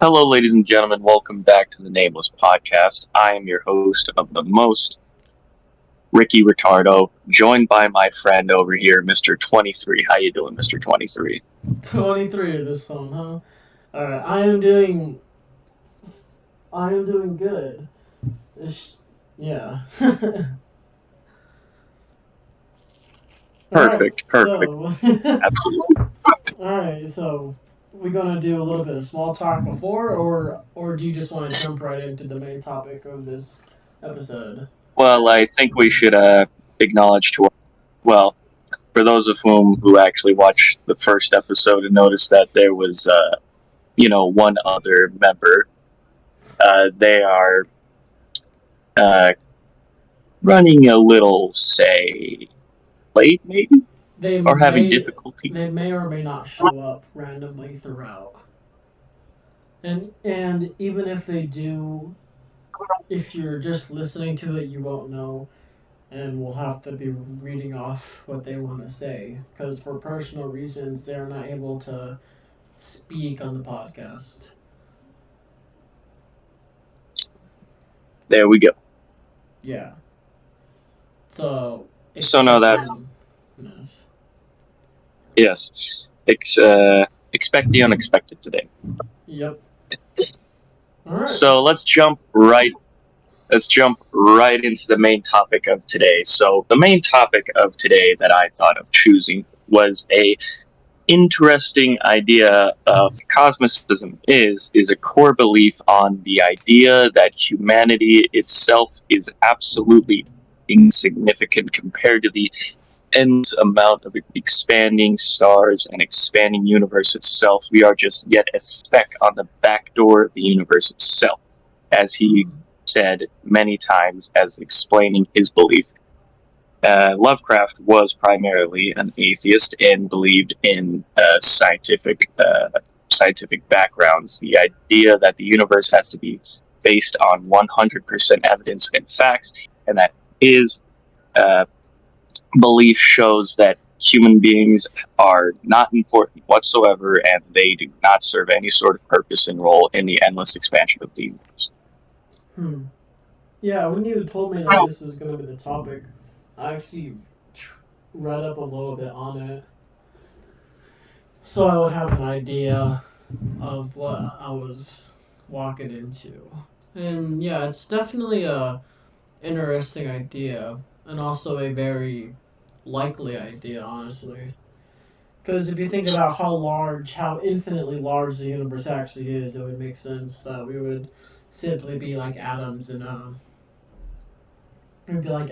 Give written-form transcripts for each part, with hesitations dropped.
Hello, ladies and gentlemen. Welcome back to the Nameless podcast. I am your host of the most, Ricky Ricardo, joined by my friend over here, Mr. 23. How you doing, Mr. 23? 23 of this one, huh? Alright, I am doing good. Yeah. Alright, Perfect, perfect, so absolutely. Alright, so we gonna do a little bit of small talk before or do you just wanna jump right into the main topic of this episode? Well, I think we should acknowledge to well, for those of whom who actually watched the first episode and noticed that there was one other member. They are uh, running a little, say, late, maybe, They or having may difficulty. they may or may not show up randomly throughout. And even if they do, if you're just listening to it, you won't know and we'll have to be reading off what they want to say because for personal reasons they're not able to speak on the podcast. There we go. Yeah, so So no, expect that's randomness. yes. Expect the unexpected today. Yep. All right. So let's jump right into the main topic of today. So the main topic of today that I thought of choosing was a interesting idea of cosmicim is a core belief on the idea that humanity itself is absolutely insignificant compared to the endless amount of expanding stars and expanding universe itself. We are just yet a speck on the back door of the universe itself, as he said many times as explaining his belief. Lovecraft was primarily an atheist and believed in scientific backgrounds. The idea that the universe has to be based on 100% evidence and facts, and that his uh, belief shows that human beings are not important whatsoever, and they do not serve any sort of purpose and role in the endless expansion of the universe. Hmm. Yeah, when you told me that this was going to be the topic, I actually read up a little bit on it so I would have an idea of what I was walking into. And yeah, it's definitely a interesting idea and also a very likely idea, honestly. Because if you think about how infinitely large the universe actually is, it would make sense that we would simply be like atoms in a. It would be like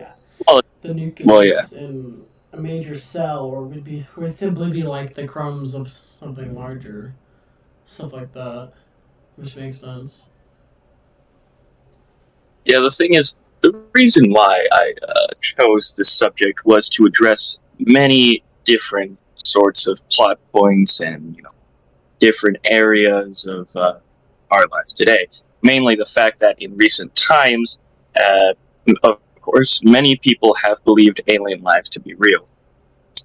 Well, the well, yeah, nucleus in a major cell, or would simply be like the crumbs of something larger, stuff like that, which makes sense. yeah. The thing is, the reason why I chose this subject was to address many different sorts of plot points and different areas of our life today. Mainly the fact that in recent times, uh, of course, many people have believed alien life to be real.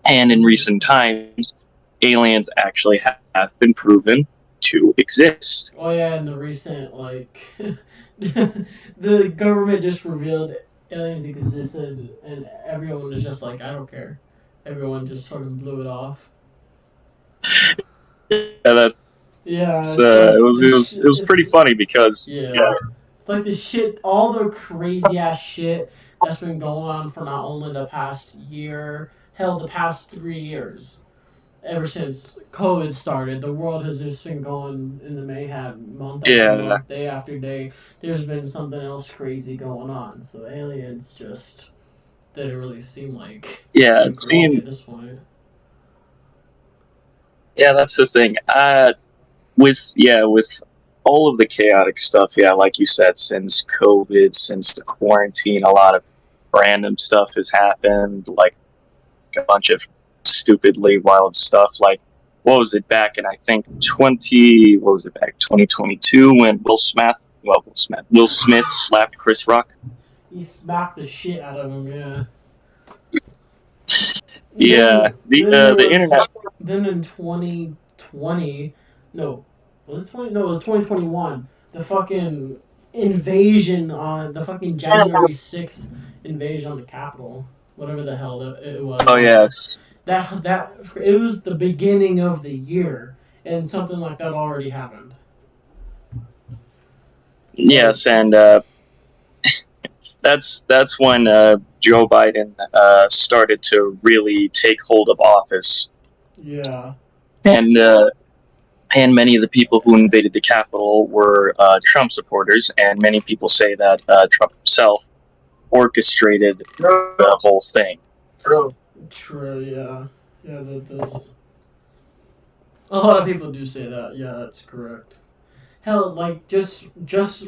And in Mm. recent times, aliens actually have been proven to exist. Oh yeah, in the recent the government just revealed aliens existed, and everyone was just like, I don't care. Everyone just sort of blew it off. Yeah, that's Yeah, it's it like was this. it was it was pretty funny because Yeah, it's like the shit, all the crazy ass shit that's been going on for not only the past year, hell, the past 3 years. Ever since COVID started, the world has just been going in the mayhem month after yeah, month, day after day. There's been something else crazy going on. So aliens just didn't really seem like yeah, too crazy seeing at this point. yeah, that's the thing. With all of the chaotic stuff, yeah, like you said, since COVID, since the quarantine, a lot of random stuff has happened, like a bunch of stupidly wild stuff. Like, what was it back in, I think, 2022 when Will Smith slapped Chris Rock? He smacked the shit out of him, yeah. Yeah, Then there the was internet. then in 2020, no, Was it 20? No, it was 2021. The fucking invasion on the fucking January 6th invasion on the Capitol, whatever the hell it was. Oh yes, That it was the beginning of the year, and something like that already happened. Like, yes, and that's when Joe Biden started to really take hold of office, yeah, and many of the people who invaded the Capitol were Trump supporters, and many people say that Trump himself orchestrated the whole thing. true. Yeah, yeah. This a lot of people do say that. Yeah, that's correct. Hell, like just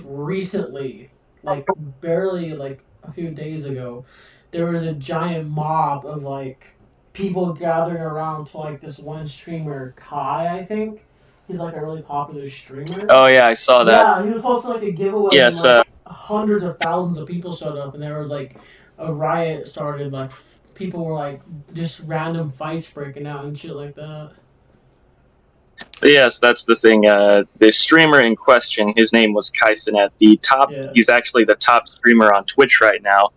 recently, like barely like a few days ago, there was a giant mob of like people gathering around to like this one streamer, Kai, I think. He's like a really popular streamer. Oh yeah, I saw that. Yeah, he was hosting like a giveaway and Yes, like hundreds of thousands of people showed up and there was like a riot started, like people were like just random fights breaking out and shit like that. yes, that's the thing. The streamer in question, his name was Kaisenet. The top, Yeah. he's actually the top streamer on Twitch right now.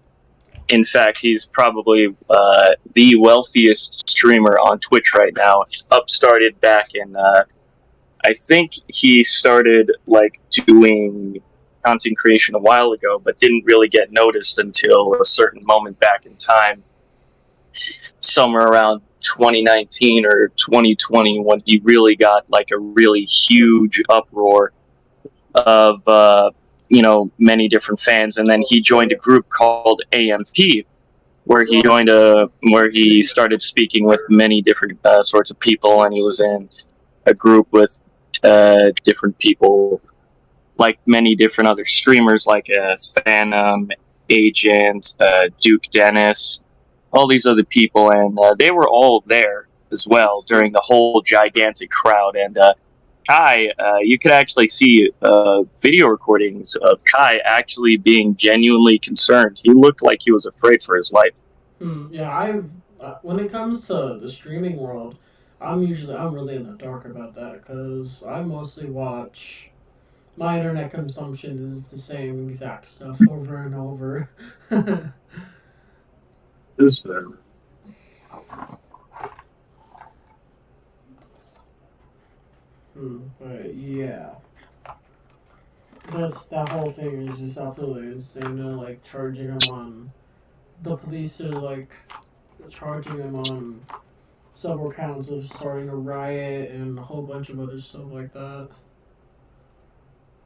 In fact, he's probably the wealthiest streamer on Twitch right now. Upstarted back in, I think he started like doing content creation a while ago, but didn't really get noticed until a certain moment back in time, somewhere around 2019 or 2020, when he really got like a really huge uproar of many different fans, and then he joined a group called AMP, where he started speaking with many different sorts of people, and he was in a group with different people, like many different other streamers, like Phantom, Agent, Duke Dennis, all these other people, and they were all there as well during the whole gigantic crowd. And Kai, you could actually see video recordings of Kai actually being genuinely concerned. He looked like he was afraid for his life. Yeah, I've when it comes to the streaming world, I'm really in the dark about that because I mostly watch. My internet consumption is the same exact stuff over and over. Is there? But yeah, that whole thing is just absolutely insane. They're like charging him on the police are like charging him on several counts of starting a riot and a whole bunch of other stuff like that.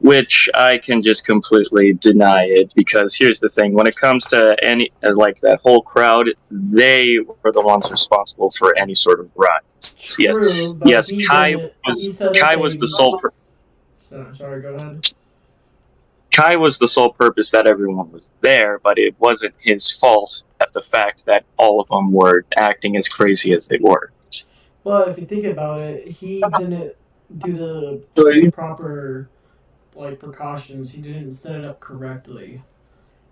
Which I can just completely deny it, because here's the thing: when it comes to any like that whole crowd, they were the ones responsible for any sort of riots. Yes, True, but yes, he didn't. He set up Kai a. was the sole. Sorry, go ahead. Kai was the sole purpose that everyone was there, but it wasn't his fault at the fact that all of them were acting as crazy as they were. But if you think about it, he didn't do the proper like precautions. He didn't set it up correctly,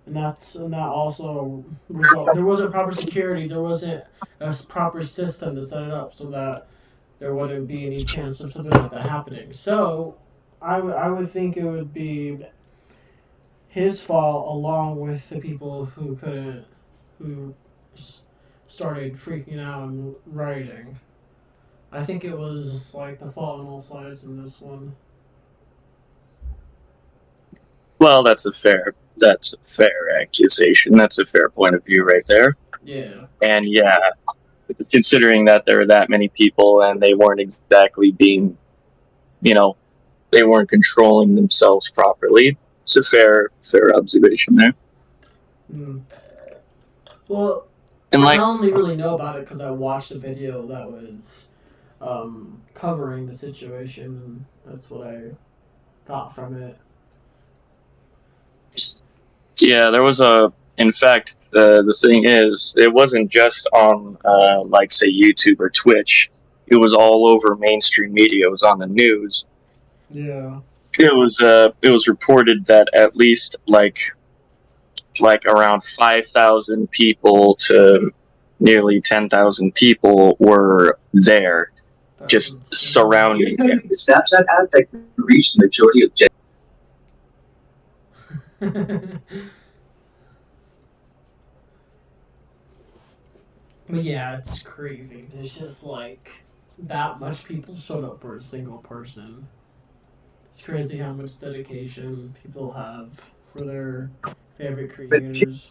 and that also result. There wasn't proper security. There wasn't a proper system to set it up so that there wouldn't be any chance of something like that happening. So, I would think it would be his fault along with the people who couldn't who started freaking out and rioting. I think it was like the fault on all sides in this one. Well, that's a fair accusation. That's a fair point of view right there. Yeah. And yeah, considering that there are that many people and they weren't exactly being, you know, they weren't controlling themselves properly. It's a fair observation there. Mm. Well, And I like, only really know about it because I watched a video that was covering the situation, and that's what I got from it. yeah, there was a. In fact, the thing is, it wasn't just on like say YouTube or Twitch. It was all over mainstream media. It was on the news. Yeah. It was reported that at least like around 5,000 people to nearly 10,000 people were there. just surrounding him. The Snapchat app that reached the majority of Gen. But yeah, it's crazy. There's just like that much people showed up for a single person. It's crazy how much dedication people have for their favorite creators.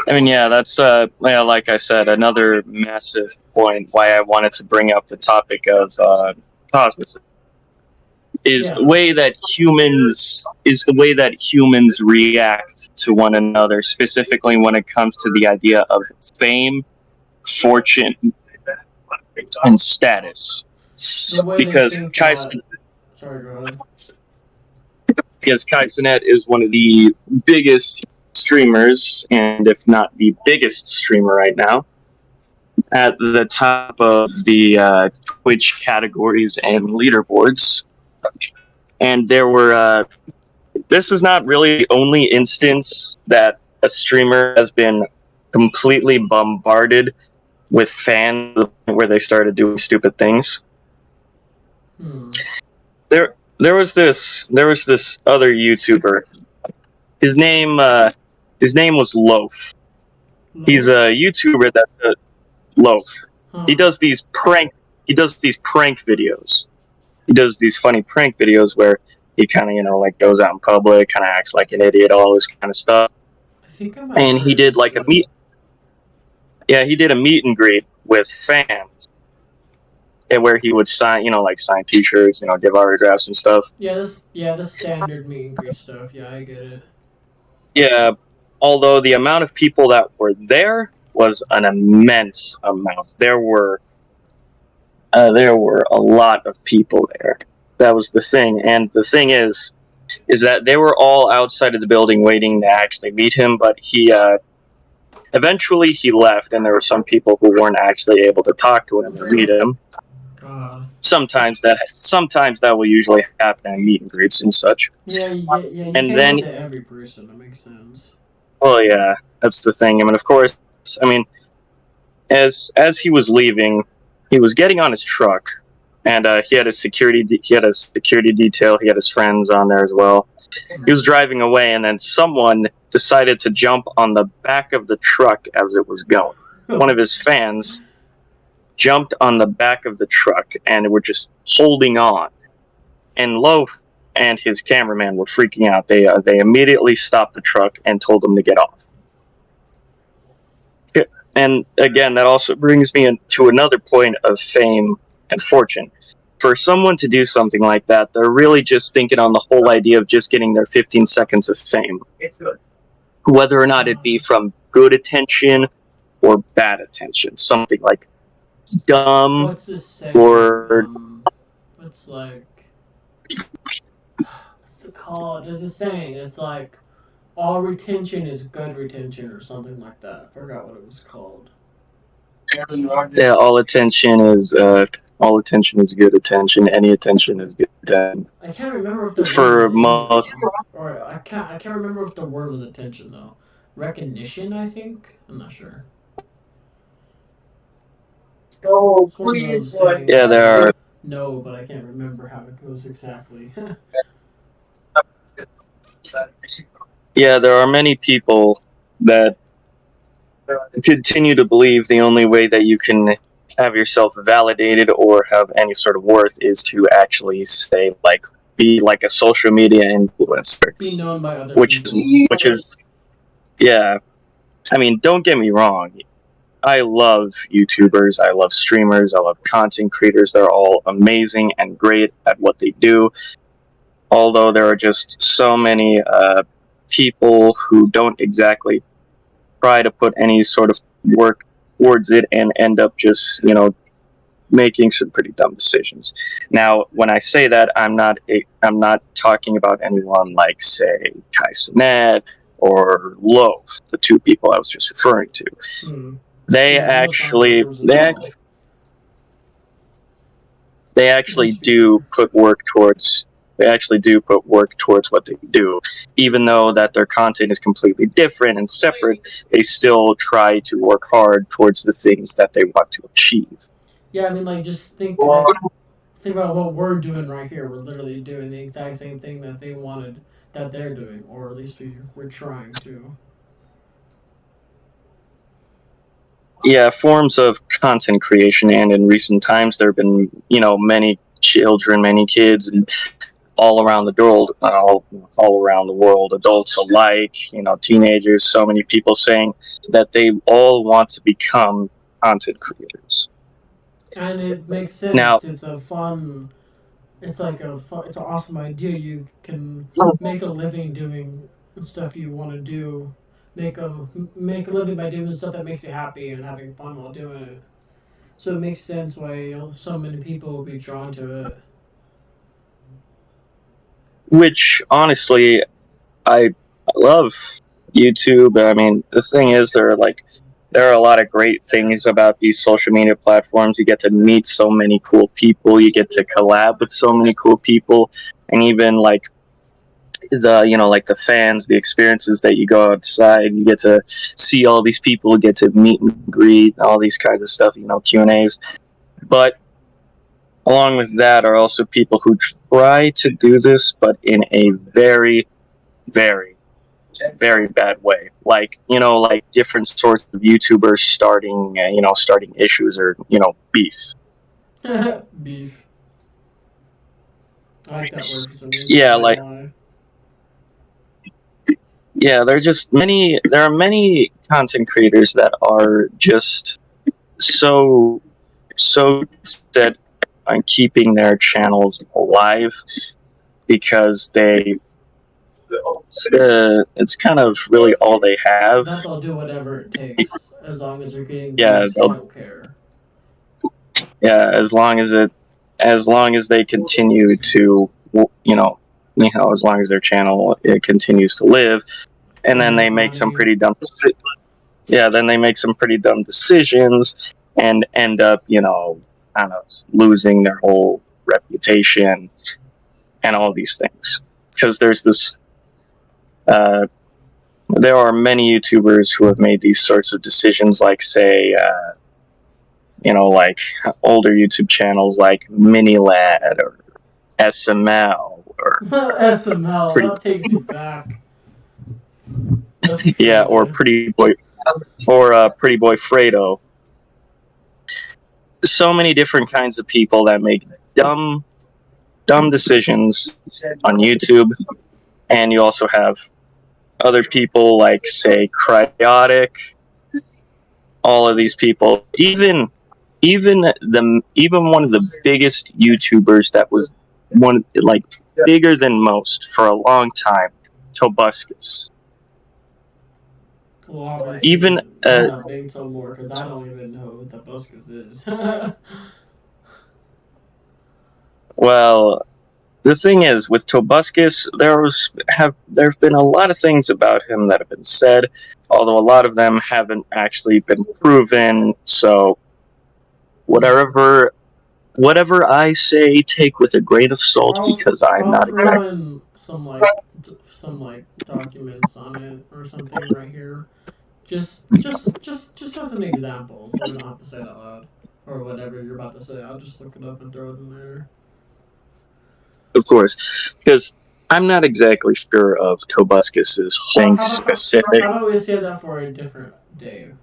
I mean, yeah, that's yeah, like I said, another massive point why I wanted to bring up the topic of cosmicim is Yeah. the way that humans react to one another, specifically when it comes to the idea of fame, fortune, and status. The way Because they think Kai, that. Sorry, go ahead. because Kai Cenat is one of the biggest streamers, and if not the biggest streamer right now, at the top of the Twitch categories and leaderboards. And there were, this was not really the only instance that a streamer has been completely bombarded with fans to the point where they started doing stupid things. There was this other YouTuber. His name was Loaf. He's a YouTuber that Loaf. Huh. He does these prank videos. He does these funny prank videos where he kind of like goes out in public, kind of acts like an idiot, all this kind of stuff. I think I might And he did like a meet. Yeah, he did a meet and greet with fans, and where he would sign T-shirts, give autographs and stuff. Yeah, the standard meet and greet stuff. Yeah, I get it. Yeah, although the amount of people that were there was an immense amount. There were a lot of people there. That was the thing, and the thing is that they were all outside of the building waiting to actually meet him. But he eventually he left, and there were some people who weren't actually able to talk to him or meet him. Sometimes that will usually happen in meet and greets and such. Yeah, you and can't then go to every person. That makes sense. Well, yeah, that's the thing. I mean, of course, as he was leaving, he was getting on his truck, and he had a security detail. He had his friends on there as well. He was driving away, and then someone decided to jump on the back of the truck as it was going. One of his fans jumped on the back of the truck and were just holding on. And Loaf and his cameraman were freaking out. They immediately stopped the truck and told him to get off. And again, that also brings me to another point of fame and fortune. For someone to do something like that, they're really just thinking on the whole idea of just getting their 15 seconds of fame. Whether or not it be from good attention or bad attention. Something like dumb. What's this saying? Or what's it called? There's a saying. It's like all retention is good retention or something like that. I forgot what it was called. Yeah, all attention is good attention. Any attention is good attention. I can't remember if the for word most. Or I can't remember if the word was attention though. Recognition, I think. I'm not sure. Oh, please. Yeah, there are. No, but I can't remember how it goes exactly. Yeah, there are many people that continue to believe the only way that you can have yourself validated or have any sort of worth is to actually be like a social media influencer. Be known by other which is yeah. I mean, don't get me wrong. I love YouTubers, I love streamers, I love content creators. They're all amazing and great at what they do. Although there are just so many people who don't exactly try to put any sort of work towards it and end up just, making some pretty dumb decisions. Now, when I say that, I'm not talking about anyone like, say, Kai Cenat or Loaf, the two people I was just referring to. They actually do put work towards They actually do put work towards what they do. Even though that their content is completely different and separate, they still try to work hard towards the things that they want to achieve. Yeah, I mean, like, just think about what we're doing right here. We're literally doing the exact same thing that they wanted that they're doing, or at least we're trying to. Yeah, forms of content creation, and in recent times there have been, many children, many kids, and all around the world, all around the world, adults alike, teenagers, so many people saying that they all want to become content creators. And it makes Now, sense. It's like it's an awesome idea. You can make a living doing stuff you want to do. Make a living by doing stuff that makes you happy and having fun while doing it. So it makes sense why so many people will be drawn to it. which honestly, I love YouTube. I mean, the thing is, there are a lot of great things about these social media platforms. You get to meet so many cool people. You get to collab with so many cool people, and even like the fans, the experiences that you go outside, you get to see all these people, get to meet and greet, all these kinds of stuff. Q&As. But along with that are also people who try to do this, but in a very, very, very bad way. Like different sorts of YouTubers starting issues or beef. Beef. I like that word for some reason. Yeah, there are many content creators that are just so set on keeping their channels alive because it's kind of really all they have. That they'll do whatever it takes as long as they're getting Yeah, views. They don't care. Yeah, as long as they continue to, as long as their channel continues to live, and then they make some pretty dumb. Then they make some pretty dumb decisions and end up, kind of losing their whole reputation and all these things. Because there are many YouTubers who have made these sorts of decisions, like say, like older YouTube channels like Minilad or SML or SML, that takes me back. or Pretty Boy Fredo. So many different kinds of people that make dumb decisions on YouTube, and you also have other people like say Cryotic. All of these people, even one of the biggest YouTubers that was bigger than most for a long time, Tobuscus. Well, obviously, Even not big till more because I don't even know who the Buscus is. well, the thing is with Tobuscus, there have been a lot of things about him that have been said, although a lot of them haven't actually been proven. So whatever I say, take with a grain of salt because I'm not exactly. I'll throw in some documents on it or something right here, just as an example, so we don't have to say it out loud or whatever you're about to say. I'll just look it up and throw it in there. Of course, because I'm not exactly sure of Tobuscus's things specific. How about we say that for a different day?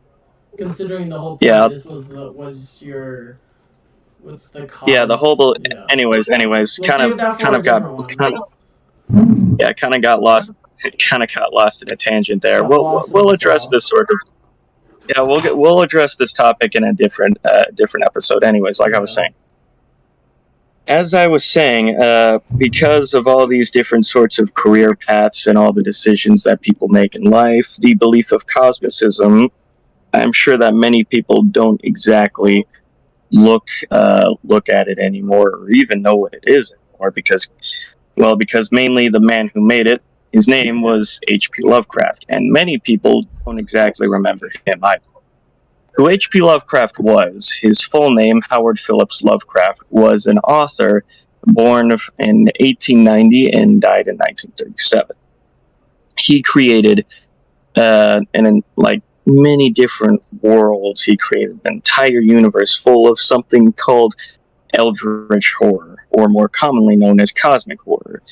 Considering the whole point of this was your what's the cause? Yeah, the whole. Yeah. Anyways, we'll kind of got lost. Kind of got lost in a tangent there. We'll address this sort of. Yeah, we'll address this topic in a different episode. Anyways, like I was saying. As I was saying, because of all these different sorts of career paths and all the decisions that people make in life, the belief of cosmicim, I'm sure that many people don't exactly look at it anymore or even know what it is anymore because mainly the man who made it, his name was H.P. Lovecraft, and many people don't exactly remember him either. Who H.P. Lovecraft was, his full name, Howard Phillips Lovecraft, was an author born in 1890 and died in 1937. He created like many different worlds. He created an entire universe full of something called eldritch horror, or more commonly known as cosmic horror.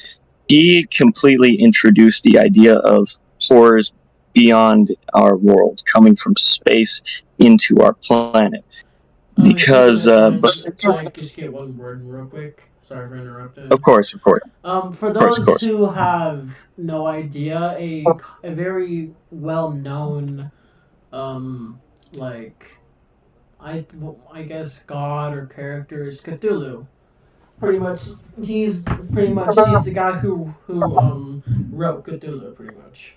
He completely introduced the idea of horrors beyond our world, coming from space into our planet. If I Because, can I just get one word in real quick? Sorry for interrupting. of course, For of those course. who have no idea, a very well known like I I guess god or character is Cthulhu. Pretty much, he's the guy who wrote Cthulhu pretty much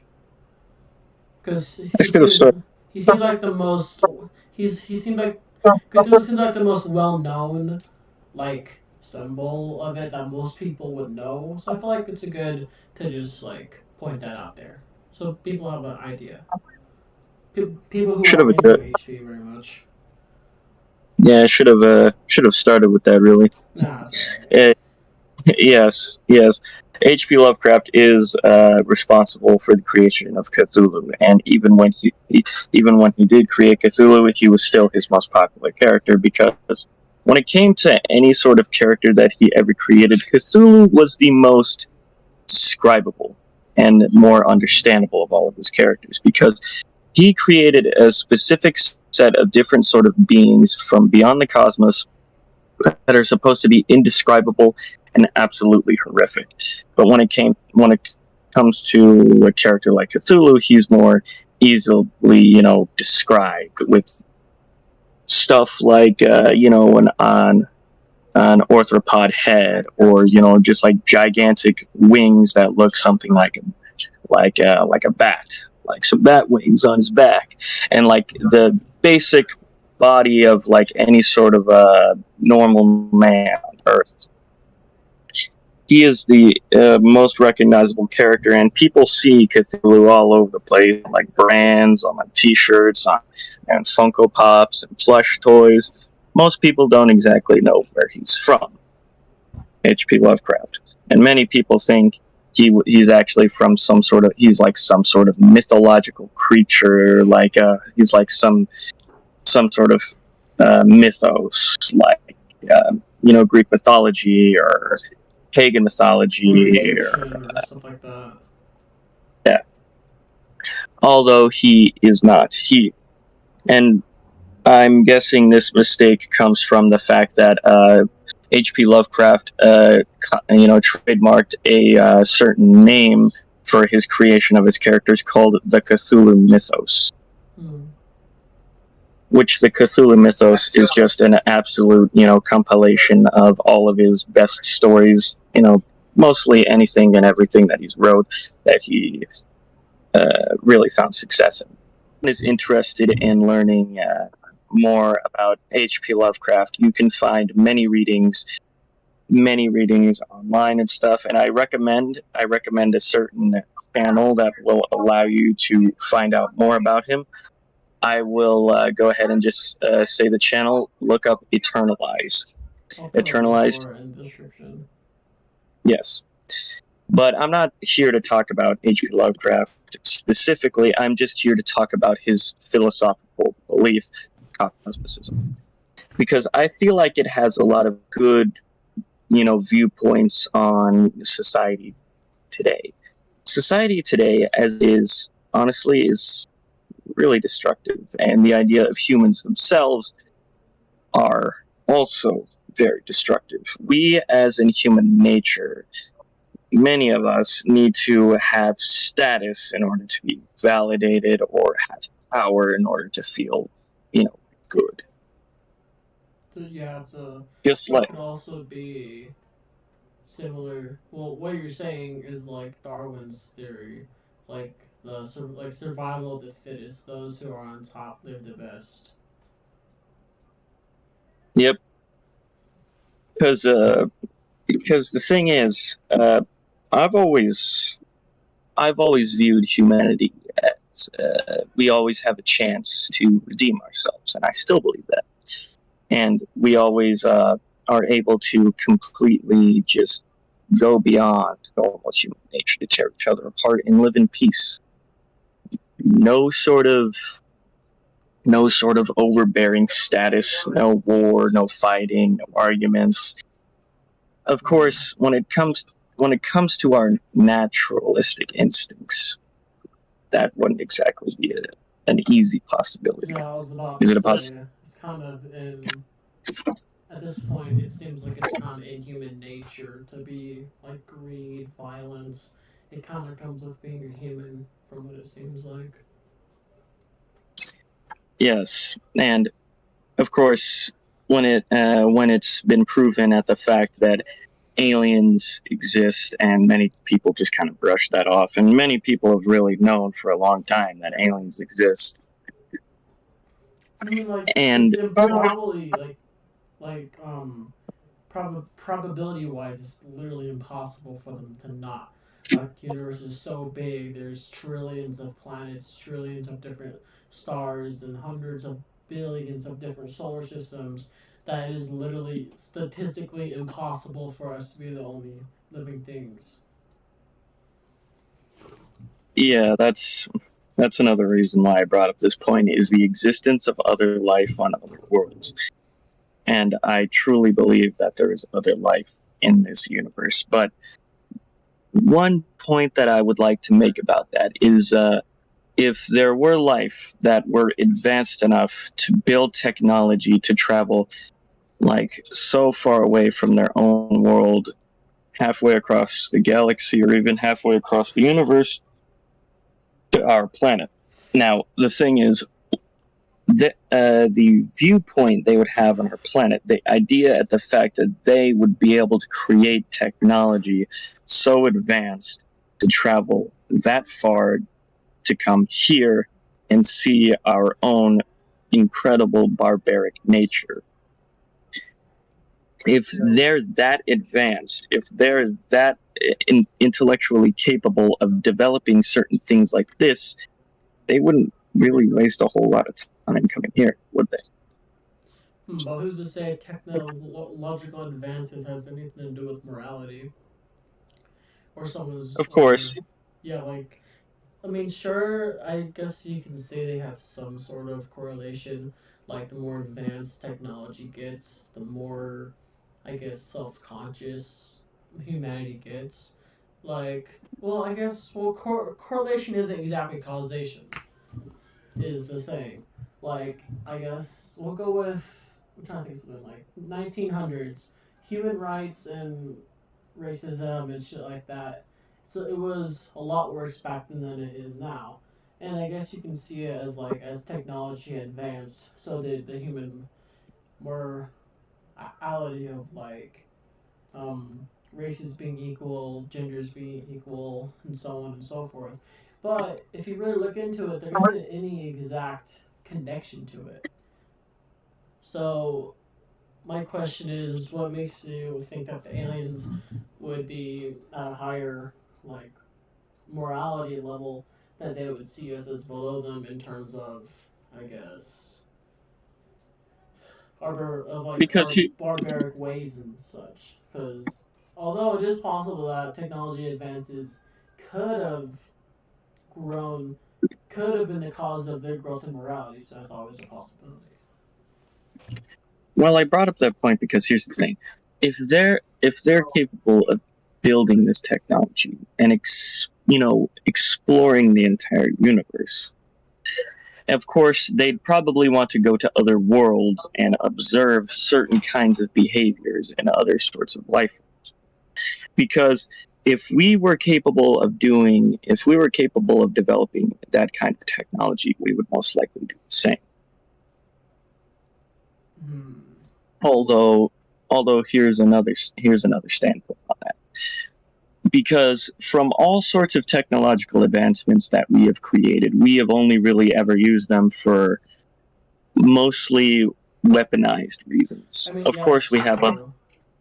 because I should have started. he seemed like the most he seemed like Cthulhu seems like the most well known like symbol of it that most people would know. So I feel like it's a good to just like point that out there so people have an idea. People who Should are have. into HP very much. Yeah, I should have started with that. Really. Nah, it's alright. Uh, yes. H.P. Lovecraft is responsible for the creation of Cthulhu, and even when he did create Cthulhu, he was still his most popular character because when it came to any sort of character that he ever created, Cthulhu was the most describable and more understandable of all of his characters because he created a specific set of different sort of beings from beyond the cosmos that are supposed to be indescribable and absolutely horrific. But when it comes to a character like Cthulhu, he's more easily, described with stuff like an arthropod head, or just like gigantic wings that look something like a bat, like some bat wings on his back, and like the basic body of like any sort of normal man on Earth. He is the most recognizable character, and people see Cthulhu all over the place, like brands, on like T-shirts, and Funko Pops and plush toys. Most people don't exactly know where he's from, H.P. Lovecraft, and many people think he's actually from he's like some sort of mythological creature, like he's like some sort of mythos, like Greek mythology or pagan mythology, Egyptian or stuff like that. yeah. Although he is not. And I'm guessing this mistake comes from the fact that H.P. Lovecraft, trademarked a certain name for his creation of his characters called the Cthulhu mythos. Which the Cthulhu mythos is just an absolute, compilation of all of his best stories, mostly anything and everything that he's wrote that he really found success in. Is interested in learning more about H.P. Lovecraft, you can find many readings online and stuff, and I recommend a certain channel that will allow you to find out more about him. I will go ahead and just say the channel. Look up Eternalized. I'll put a link for it in the description. Yes. But I'm not here to talk about H.P. Lovecraft specifically. I'm just here to talk about his philosophical belief, cosmicim. Because I feel like it has a lot of good, viewpoints on society today. Society today, as is, honestly, is really destructive. And the idea of humans themselves are also very destructive. We, as in human nature, many of us need to have status in order to be validated, or have power in order to feel, good. Yeah, Just it like, could also be similar. Well, what you're saying is like Darwin's theory, like survival of the fittest. Those who are on top live the best. yep. Because the thing is, I've always viewed humanity as we always have a chance to redeem ourselves, and I still believe that. And we always are are able to completely just go beyond normal human nature to tear each other apart and live in peace. No sort of overbearing status, no war, no fighting, no arguments. Of course, when it comes to our naturalistic instincts, that wouldn't exactly be an easy possibility. Yeah, I was about Is to it a say possibility? it's kind of in at this point it seems like it's kind of in human nature to be like greed, violence. It kind of comes with being a human, from what it seems like. Yes, and of course, when it's been proven at the fact that aliens exist, and many people just kind of brush that off, and many people have really known for a long time that aliens exist, I mean, like it's and improbably probability wise, it's literally impossible for them to not. Like, the universe is so big, there's trillions of planets, trillions of different stars, and hundreds of billions of different solar systems, that it is literally statistically impossible for us to be the only living things. yeah, that's another reason why I brought up this point is the existence of other life on other worlds. And I truly believe that there is other life in this universe. But one point that I would like to make about that is if there were life that were advanced enough to build technology to travel like so far away from their own world, halfway across the galaxy or even halfway across the universe to our planet. Now, the thing is, the viewpoint they would have on our planet, the idea at the fact that they would be able to create technology so advanced to travel that far to come here and see our own incredible barbaric nature. If they're that advanced, if they're that intellectually capable of developing certain things like this, they wouldn't really waste a whole lot of time coming here, would they? But who's to say technological advances has anything to do with morality or someone's Of course, yeah, like I mean, sure, I guess you can say they have some sort of correlation. Like, the more advanced technology gets, the more, I guess, self conscious humanity gets. Like, well, I guess, well, correlation isn't exactly causation, is the saying. Like, I guess we'll go with, I'm trying to think of something like 1900s, human rights and racism and shit like that. So it was a lot worse back then than it is now. And I guess you can see it as like as technology advanced, so did the human morality of like races being equal, genders being equal, and so on and so forth. But if you really look into it, there isn't any exact connection to it. So my question is, what makes you think that the aliens would be at a higher like morality level that they would see us as below them in terms of, I guess, because our barbaric ways and such? Because although it is possible that technology advances could have grown, could have been the cause of their growth in morality, so that's always a possibility. well, I brought up that point because here's the thing: if they're capable of building this technology and exploring the entire universe, of course they'd probably want to go to other worlds and observe certain kinds of behaviors in other sorts of life forms. Because if we were capable of developing that kind of technology, we would most likely do the same. Hmm. Although, here's another standpoint on that. Because from all sorts of technological advancements that we have created, we have only really ever used them for mostly weaponized reasons. I mean, Of yeah, course, that's we have true.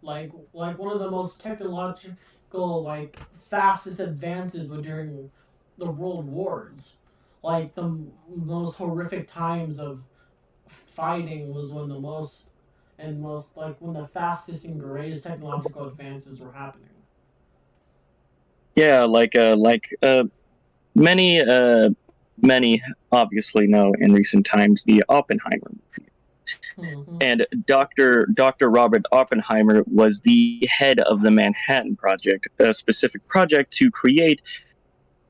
Like one of the most technological, like fastest advances were during the world wars. Like the most horrific times of fighting was when the most and most like when the fastest and greatest technological advances were happening. Yeah, many many obviously know in recent times the Oppenheimer movie. Mm-hmm. And Dr. Robert Oppenheimer was the head of the Manhattan Project, a specific project to create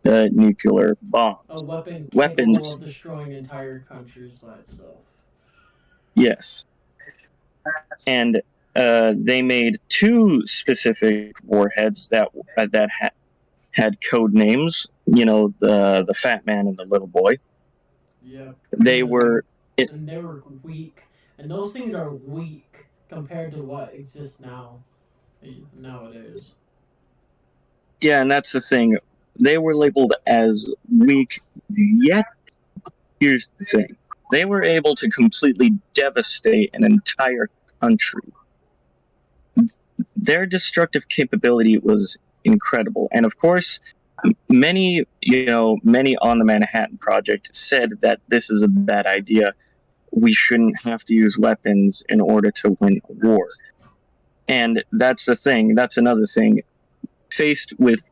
nuclear bombs. A weapon capable of Weapons, destroying entire countries by itself. yes. And they made two specific warheads that had code names. You know, the Fat Man and the Little Boy. Yep. They were And they were weak, and those things are weak compared to what exists nowadays. Yeah, and that's the thing. They were labeled as weak, yet here's the thing. They were able to completely devastate an entire country. Their destructive capability was incredible. And of course, many on the Manhattan Project said that this is a bad idea. We shouldn't have to use weapons in order to win a war. And that's the thing. That's another thing. Faced with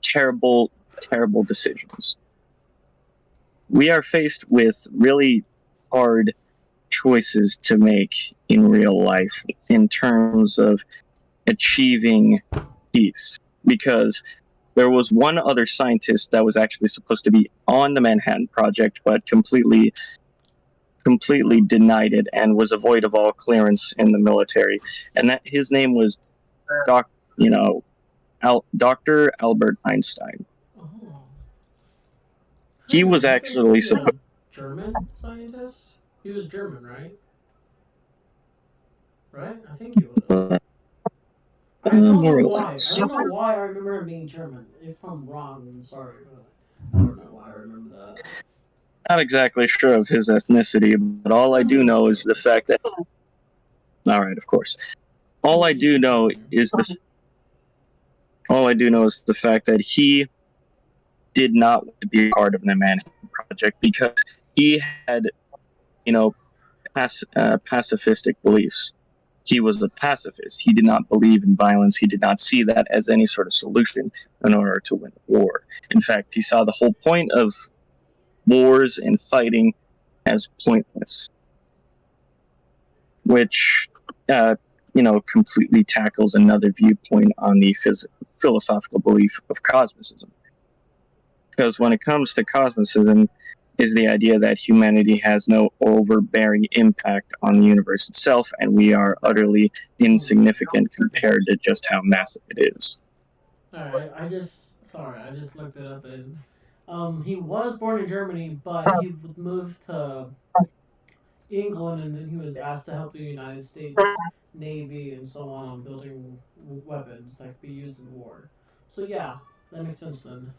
terrible, terrible decisions, we are faced with really hard choices to make in real life in terms of achieving peace. Because there was one other scientist that was actually supposed to be on the Manhattan Project, but completely denied it and was void of all clearance in the military. And that his name was Dr. Albert Einstein. Oh. He was actually He was a supposed. German scientist? He was German, right? Right? I think he was. I don't know More or why. I less. don't know why I remember him being German. If I'm wrong, I'm sorry, but I don't know why I remember that. Not exactly sure of his ethnicity, but all I do know is the fact that. All right, of course. All I do know is the fact that he did not want to be part of the Manhattan Project because he had, you know, pacifistic beliefs. He was a pacifist. He did not believe in violence. He did not see that as any sort of solution in order to win a war. In fact, he saw the whole point of wars and fighting as pointless, which completely tackles another viewpoint on the philosophical belief of cosmicism. Because when it comes to cosmicism, is the idea that humanity has no overbearing impact on the universe itself, and we are utterly insignificant compared to just how massive it is. Alright, I just looked it up and he was born in Germany, but he moved to England, and then he was asked to help the United States Navy and so on building weapons that could be used in war. So yeah, that makes sense then.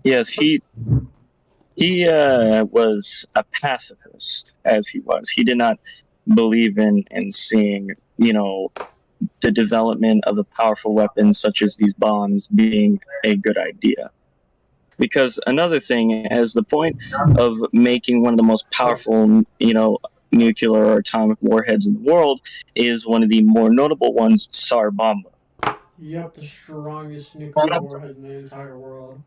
Yes, he was a pacifist, as he was. He did not believe in seeing, the development of a powerful weapon such as these bombs being a good idea. Because another thing, as the point of making one of the most powerful, nuclear or atomic warheads in the world is one of the more notable ones, Tsar Bomba. Yep, the strongest nuclear warhead in the entire world.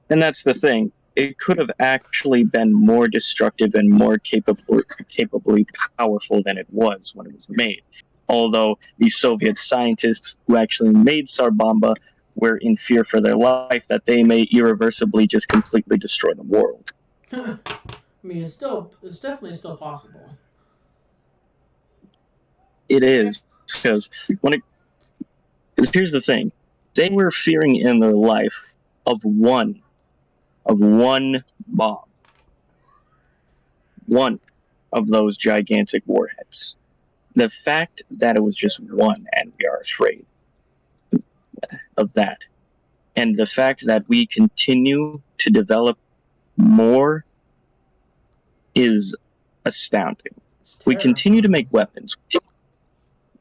And that's the thing. It could have actually been more destructive and more capably powerful than it was when it was made. Although the Soviet scientists who actually made Tsar Bomba were in fear for their life that they may irreversibly just completely destroy the world. I mean, it's definitely still possible. It is, because here's the thing. They were fearing in their life of one bomb. One of those gigantic warheads. The fact that it was just one and we are afraid of that, and the fact that we continue to develop more is astounding. We continue to make weapons.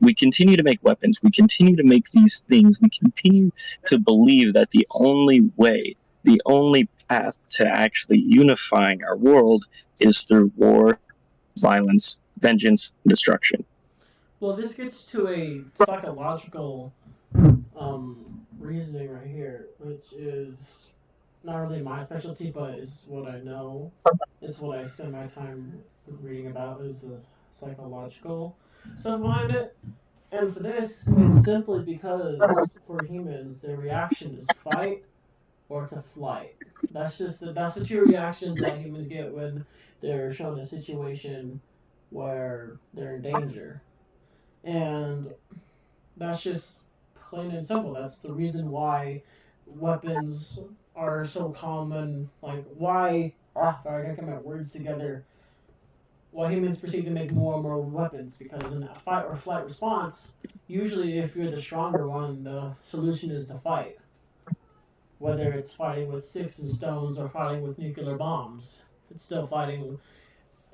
We continue to make weapons. We continue to make these things. We continue to believe that the only way, the only path to actually unifying our world is through war, violence, vengeance, and destruction. Well, this gets to a psychological reasoning right here, which is not really my specialty, but is what I know. It's what I spend my time reading about is the psychological stuff behind it. And for this, it's simply because for humans, their reaction is fight or to flight. That's the two reactions that humans get when they're shown a situation where they're in danger. And that's just plain and simple. That's the reason why weapons are so common. Like why? Sorry, I gotta get my words together. Why humans proceed to make more and more weapons? Because in a fight or flight response, usually if you're the stronger one, the solution is to fight. Whether it's fighting with sticks and stones or fighting with nuclear bombs, it's still fighting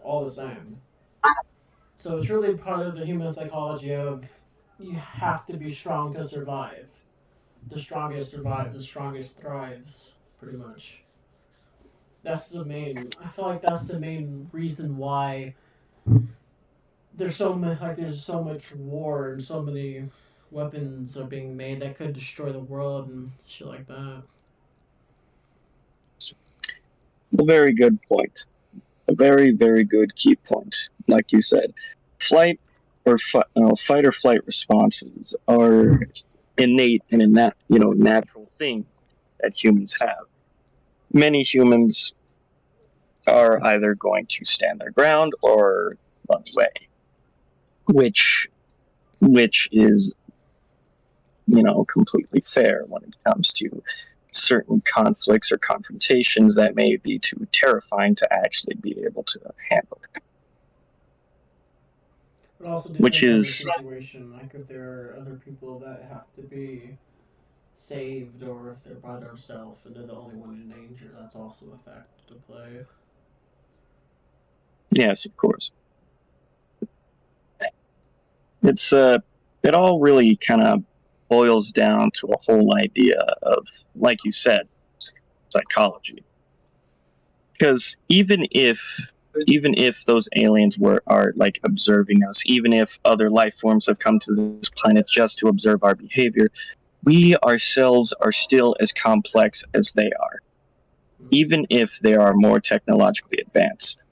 all the same. So it's really part of the human psychology of you have to be strong to survive. The strongest survive, the strongest thrives, pretty much. That's the main. I feel like that's the main reason why there's so much war and so many weapons are being made that could destroy the world and shit like that. A very good point. A very, very good key point. Like you said, flight or fight or flight responses are innate and natural things that humans have. Many humans are either going to stand their ground or run away, which is completely fair when it comes to certain conflicts or confrontations that may be too terrifying to actually be able to handle. It also Which depends on the is situation. Like if there are other people that have to be saved, or if they're by themselves and they're the only one in danger, that's also a factor to play. yes, of course. It all really kind of boils down to a whole idea of, like you said, psychology. Because even if those aliens are like observing us, even if other life forms have come to this planet just to observe our behavior, we ourselves are still as complex as they are, even if they are more technologically advanced.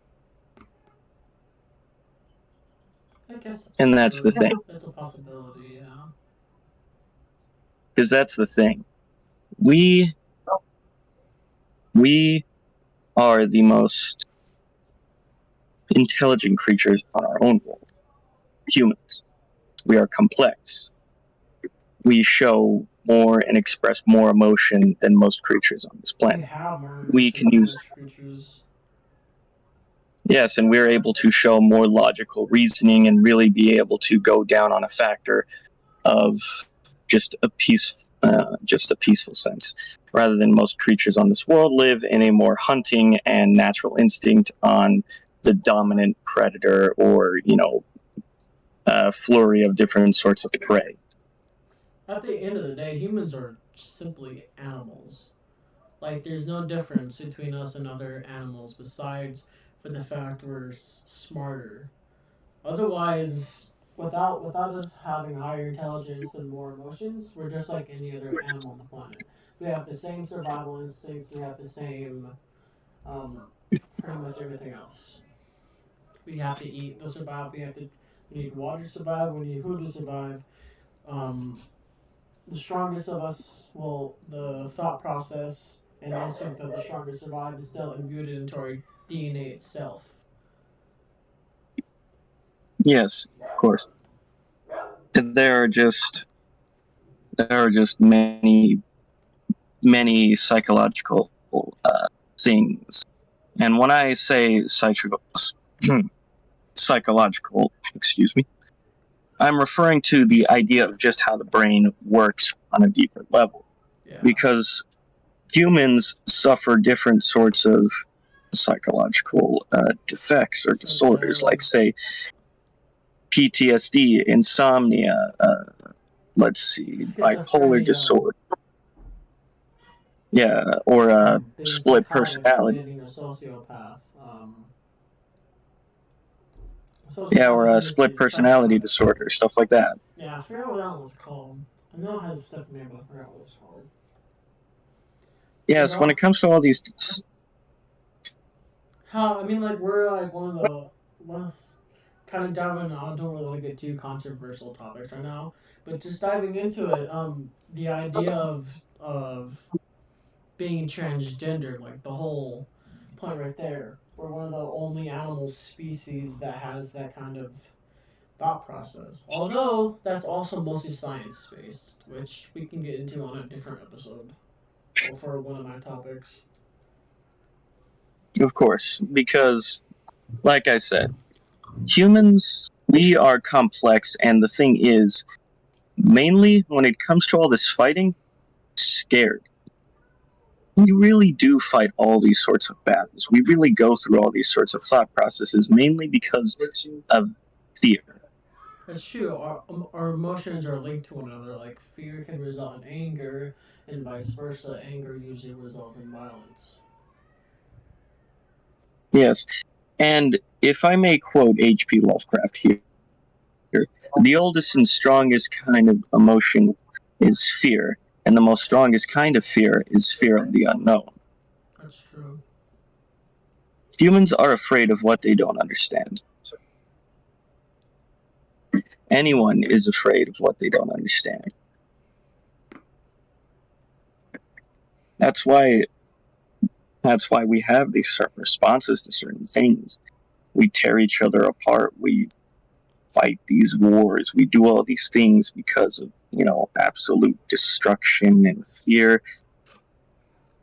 I guess And that's the thing. that's a possibility. Yeah. Because that's the thing. We are the most intelligent creatures on our own world. Humans. We are complex. We show more and express more emotion than most creatures on this We planet. have more We emotion can than use most creatures. Yes, and we're able to show more logical reasoning and really be able to go down on a factor of just a peaceful sense, rather than most creatures on this world live in a more hunting and natural instinct on the dominant predator or flurry of different sorts of prey. At the end of the day, humans are simply animals. Like, there's no difference between us and other animals besides for the fact we're smarter. Otherwise, without us having higher intelligence and more emotions, we're just like any other animal on the planet. We have the same survival instincts. We have the same, um, pretty much everything else. We have to eat to survive. We need water to survive. We need food to survive. Um, the strongest of us, well, the thought process and instinct of the strongest survive is still imbued into our DNA itself. Yes, of course. There are just many psychological things, and when I say psychological, excuse me, I'm referring to the idea of just how the brain works on a deeper level. Yeah. Because humans suffer different sorts of psychological defects or disorders, like, say, PTSD, insomnia, let's see, bipolar Schizophrenia. disorder. Yeah, or being split psychotic or personality. being a sociopath. Yeah, or Sociopath in this split case, personality psychopath. disorder, stuff like that. Yeah, I forgot what that was called. I know it has a specific name, but I forgot what it was called. Yes, when it comes to all these, How I mean, like we're like one of the kind of diving. I don't really want to get too controversial topics right now, but just diving into it. The idea of being transgender, like the whole point right there. We're one of the only animal species that has that kind of thought process. Although that's also mostly science based, which we can get into on a different episode or for one of my topics. of course, because, like I said, humans, we are complex, and the thing is, mainly when it comes to all this fighting, scared. We really do fight all these sorts of battles. We really go through all these sorts of thought processes mainly because of fear. That's true. Our emotions are linked to one another. Like fear can result in anger, and vice versa. Anger usually results in violence. Yes. And if I may quote H.P. Lovecraft here, the oldest and strongest kind of emotion is fear, and the most strongest kind of fear is fear of the unknown. That's true. Humans are afraid of what they don't understand. Anyone is afraid of what they don't understand. That's why we have these certain responses to certain things. We tear each other apart. We fight these wars. We do all these things because of, absolute destruction and fear,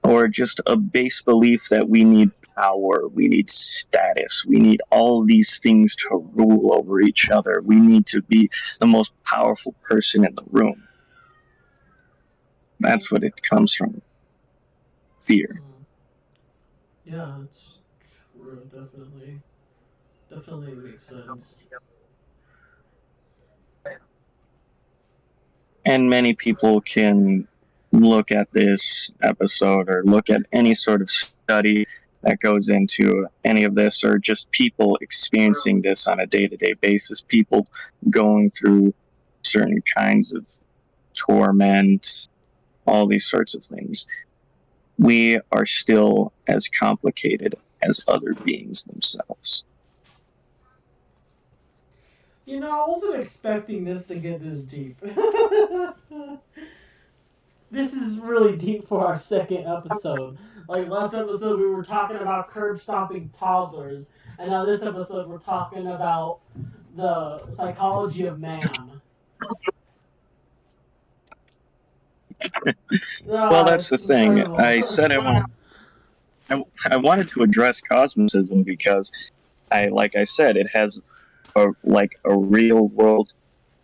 or just a base belief that we need power, we need status, we need all these things to rule over each other. We need to be the most powerful person in the room. That's what it comes from. Fear. Yeah, it's true. Definitely makes sense. And many people can look at this episode or look at any sort of study that goes into any of this, or just people experiencing this on a day-to-day basis, people going through certain kinds of torment, all these sorts of things. We are still as complicated as other beings themselves. I wasn't expecting this to get this deep. This is really deep for our second episode. Like last episode, we were talking about curb stomping toddlers, and now this episode, we're talking about the psychology of man. Well, that's the It's thing. incredible. I wanted to address cosmicism because like I said, it has a real world,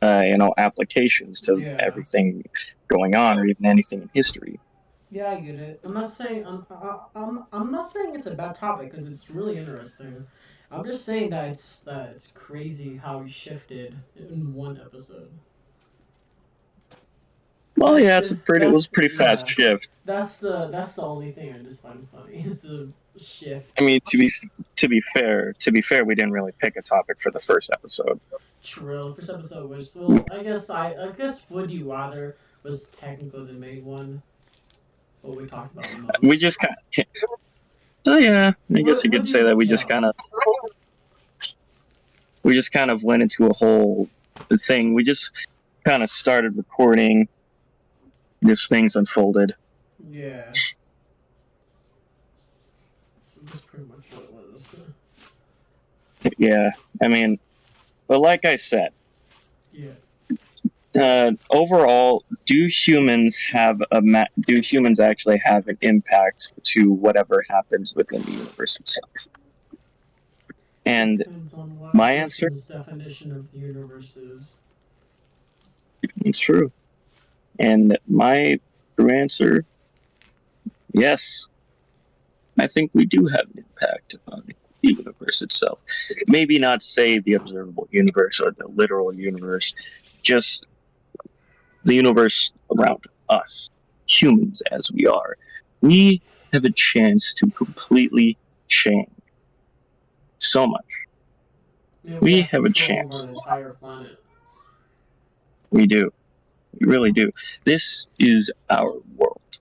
applications to Yeah. everything going on, or even anything in history. Yeah, I get it. I'm not saying I'm not saying it's a bad topic because it's really interesting. I'm just saying that it's crazy how he shifted in one episode. Well, yeah, it was That's a pretty fast yeah. shift. That's the only thing I just find funny is the shift. I mean, to be fair, we didn't really pick a topic for the first episode. True. First episode was well. I guess Would You Rather was technically the main one. What we talked about the most. We just kind of, oh yeah, I guess you could say that we just kind of went into a whole thing. We just kind of started recording. This thing's unfolded. Yeah. That's pretty much what it was. Yeah, I mean, but like I said, Yeah. overall, do humans actually have an impact to whatever happens within the universe itself? And Depends on what my answer, person's definition of the universe is. it's true. And my true answer, yes. I think we do have an impact on the universe itself. Maybe not say the observable universe or the literal universe, just the universe around us, humans as we are. we have a chance to completely change so much. Yeah, we We have have a control over an chance. entire planet. We do. We really do. This is our world,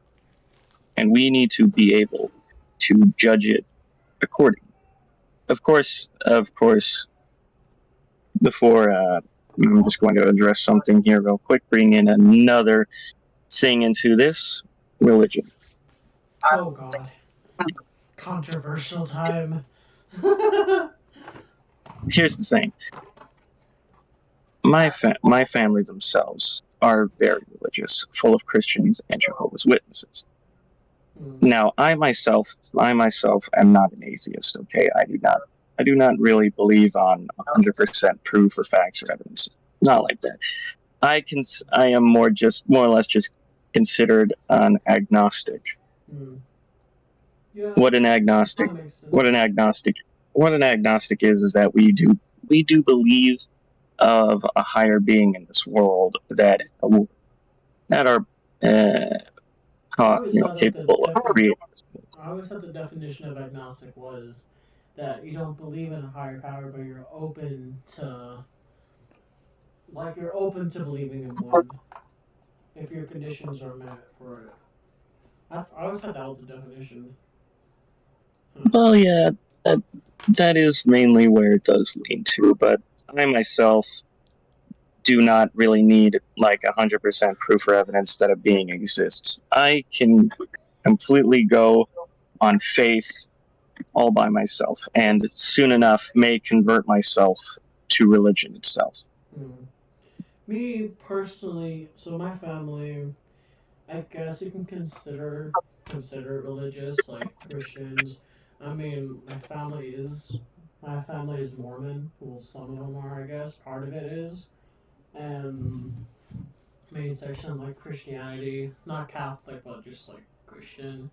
and we need to be able to judge it accordingly. Of course, before I'm just going to address something here real quick, bring in another thing into this religion. Oh God, controversial time. Here's the thing. My family themselves are very religious, full of Christians and Jehovah's Witnesses. Now, I myself am not an atheist. Okay, I do not really believe on 100% proof or facts or evidence. Not like that. I am more or less just considered an agnostic. Yeah, What an agnostic that makes sense. what an agnostic is that we do believe of a higher being in this world that are capable of creating. I always thought the definition of agnostic was that you don't believe in a higher power, but you're open to believing in one if your conditions are met for it. I always thought that was the definition. Well, yeah, that is mainly where it does lean to, but I myself do not really need like 100% proof or evidence that a being exists. I can completely go on faith all by myself, and soon enough may convert myself to religion itself. Me personally, so my family, I guess you can consider it religious, like Christians. I mean, my family is Mormon. Well, some of them are, I guess. Part of it is, and main section like Christianity, not Catholic, but just like Christian.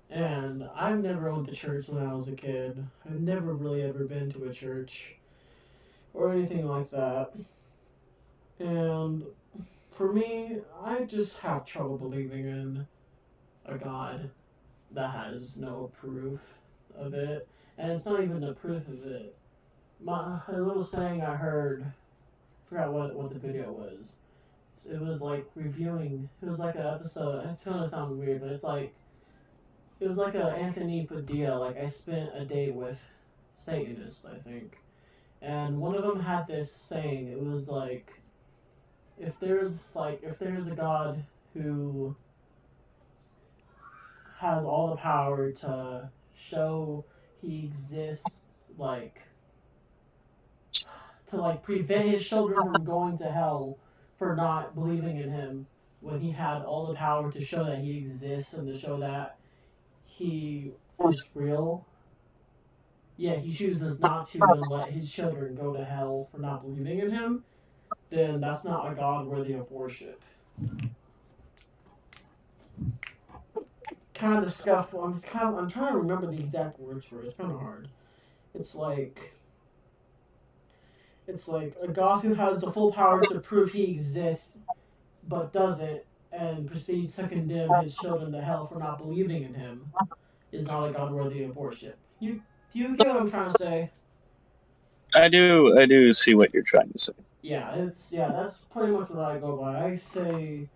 And I've never went to church when I was a kid. I've never really ever been to a church or anything like that. And for me, I just have trouble believing in a God that has no proof of it. And it's not even the proof of it. A little saying I heard, I forgot what the video was. It was like reviewing, it was like an episode, it's gonna sound weird, but it was like a Anthony Padilla, like I spent a day with Satanists, I think. And one of them had this saying, it was like, if there's a God who has all the power to show he exists, like to like prevent his children from going to hell for not believing in him, when he had all the power to show that he exists and to show that he is real, yet he chooses not to and let his children go to hell for not believing in him, then that's not a God worthy of worship. Kind of scuffle. I'm trying to remember the exact words for it. It's kind of hard. It's like a God who has the full power to prove he exists, but doesn't, and proceeds to condemn his children to hell for not believing in him, is not a God worthy of worship. Do you get what I'm trying to say? I do see what you're trying to say. Yeah, that's pretty much what I go by. I say,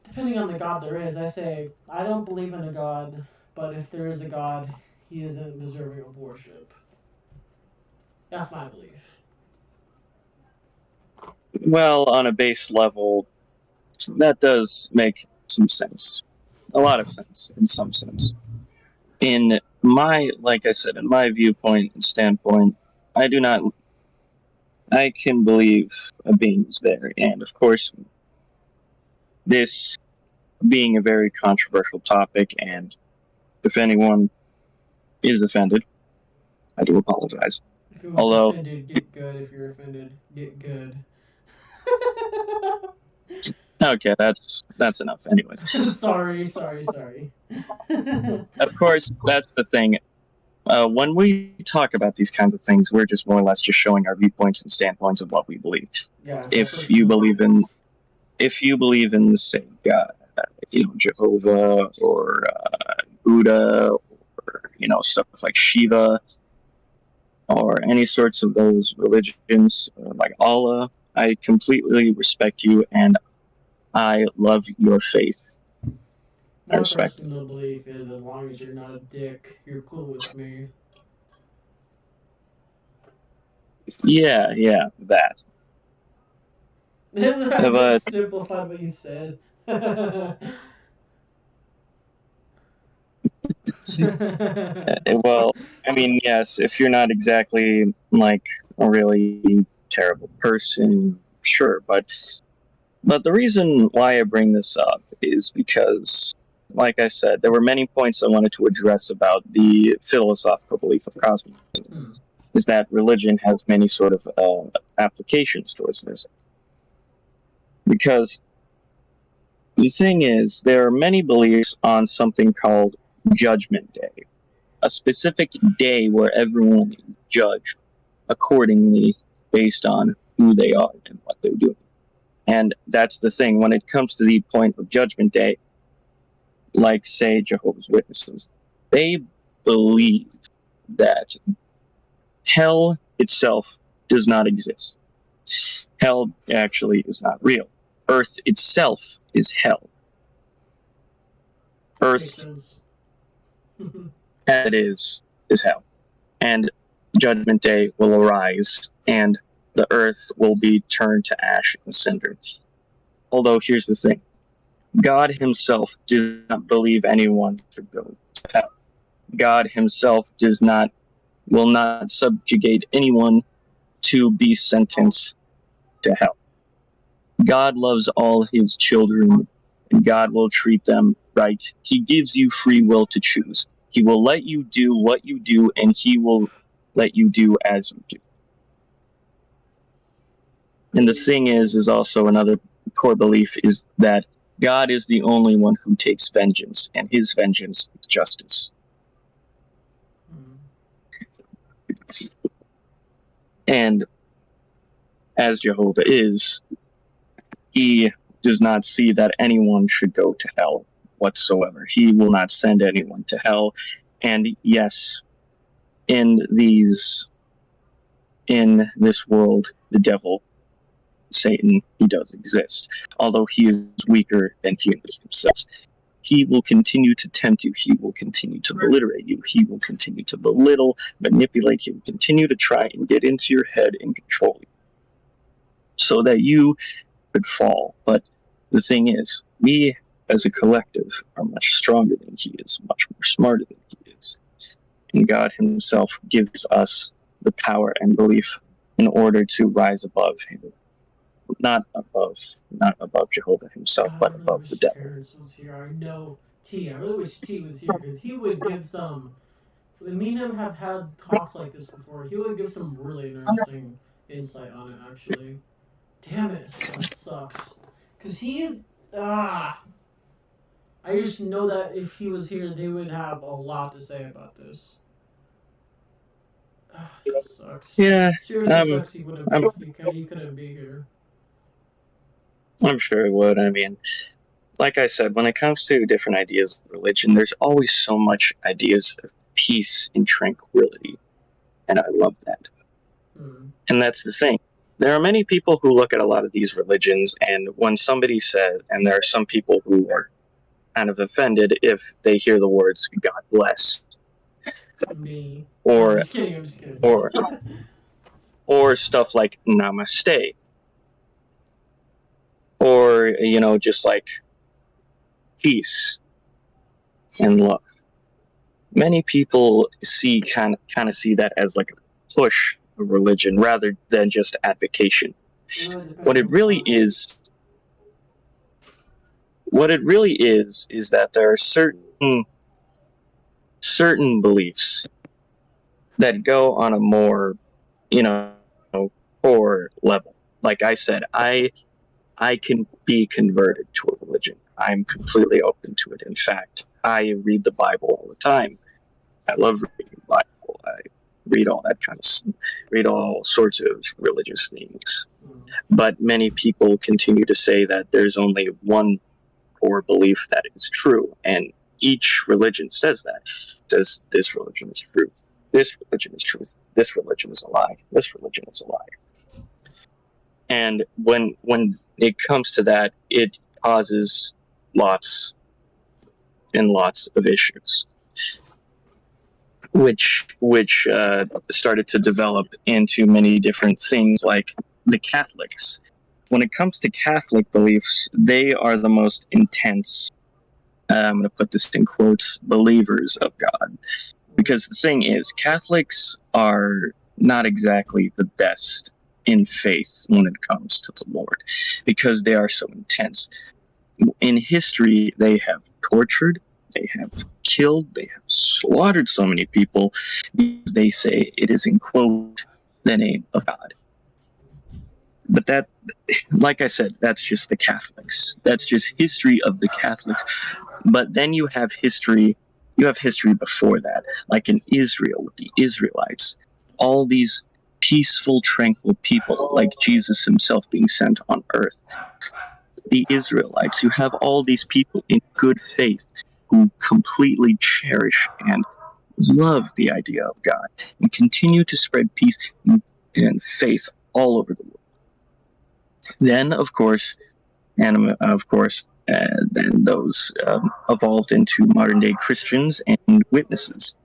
depending on the God there is, I say I don't believe in a God, but if there is a God, he isn't deserving of worship. That's my belief. Well, on a base level, that does make some sense. A lot of sense, in some sense. Like I said, in my viewpoint and standpoint, I can believe a being is there. And of course, this being a very controversial topic, and if anyone is offended, I do apologize. If it was Although, offended, get good. If you're offended, get good. okay, that's enough. Anyways, sorry. of course, that's the thing. When we talk about these kinds of things, we're just more or less just showing our viewpoints and standpoints of what we believe. Yeah, If you believe in the same God, Jehovah or Buddha, or stuff like Shiva, or any sorts of those religions, like Allah. I completely respect you, and I love your faith. I My respect it. personal belief is as long as you're not a dick, you're cool with me. Yeah, that. I But just simplified what you said. well, I mean, yes, if you're not exactly like a really terrible person, sure, but the reason why I bring this up is because, like I said, there were many points I wanted to address about the philosophical belief of cosmicim. Hmm. Is that religion has many sort of applications towards this. Because the thing is, there are many beliefs on something called Judgment Day, a specific day where everyone is judged accordingly based on who they are and what they're doing. And that's the thing. When it comes to the point of Judgment Day, like, say, Jehovah's Witnesses, they believe that hell itself does not exist. Hell actually is not real. Earth itself is hell. Makes Earth, sense. as it is hell. And Judgment Day will arise, and the earth will be turned to ash and cinder. Although, here's the thing. God himself does not believe anyone should go to hell. God himself will not subjugate anyone to be sentenced to hell. God loves all his children, and God will treat them right. He gives you free will to choose. He will let you do what you do, and he will let you do as you do. And the thing is also another core belief is that God is the only one who takes vengeance, and his vengeance is justice. Hmm. And as Jehovah is, he does not see that anyone should go to hell whatsoever. He will not send anyone to hell. And yes, in this world, the devil, Satan, he does exist. Although he is weaker than humans themselves. He will continue to tempt you. He will continue to belittle you. He will continue to belittle, manipulate you, continue to try and get into your head and control you, so that you could fall. But the thing is, we as a collective are much stronger than he is, much more smarter than he is. And God himself gives us the power and belief in order to rise above him. Not above Jehovah himself, God, I but really above the wish devil. Terrence was here. I know T. I really wish T was here because he would give some. Me and him have had talks like this before. He would give some really interesting insight on it, actually. Damn it, that sucks. Because he's. Ah! I just know that if he was here, they would have a lot to say about this. Sucks. Yeah, Seriously um, sucks he wouldn't I'm, be. He couldn't be here. I'm sure it would. I mean, like I said, when it comes to different ideas of religion, there's always so much ideas of peace and tranquility, and I love that. Hmm. And that's the thing. There are many people who look at a lot of these religions, and when somebody says, and there are some people who are kind of offended if they hear the words "God bless" Me. No, I'm or just kidding. I'm just kidding. or or stuff like "Namaste," or just like peace and love. Many people kind of see that as like a push of religion rather than just advocation. It really What depends it on the really context. is that there are certain beliefs that go on a more, you know, core level. Like I said, I can be converted to a religion. I'm completely open to it. In fact, I read the Bible all the time. I love reading the Bible. I read all that kind of stuff, read all sorts of religious things. Hmm. But many people continue to say that there's only one or belief that is true. And each religion says that. It says this religion is truth. This religion is truth. This religion is a lie. This religion is a lie. And when it comes to that, it causes lots and lots of issues, which started to develop into many different things, like the Catholics. When it comes to Catholic beliefs, they are the most intense, I'm going to put this in quotes, believers of God. Because the thing is, Catholics are not exactly the best in faith when it comes to the Lord, because they are so intense. In history, they have tortured, they have killed, they have slaughtered so many people because they say it is, in quote, the name of God. But that, like I said, that's just the Catholics. That's just history of the Catholics. But then you have history before that, like in Israel with the Israelites. All these peaceful, tranquil people, like Jesus himself being sent on earth. The Israelites, you have all these people in good faith who completely cherish and love the idea of God and continue to spread peace and faith all over the world. Then, of course, then those evolved into modern day Christians and witnesses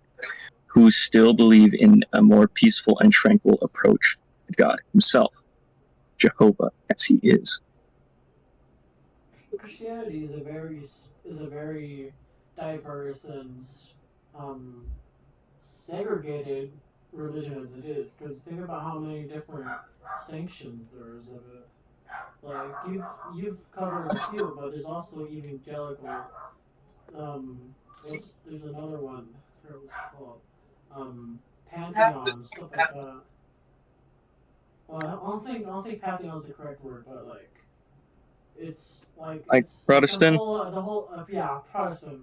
who still believe in a more peaceful and tranquil approach to God himself, Jehovah as he is. Christianity is a very diverse and um, segregated religion as it is. Because think about how many different sanctions there is of it. Like you've covered a few, but there's also evangelical. There's another one. I forget what it's called. Pantheon, stuff like that. Well, I don't think pantheon is the correct word, but Like it's like Protestant? the whole yeah, Protestant.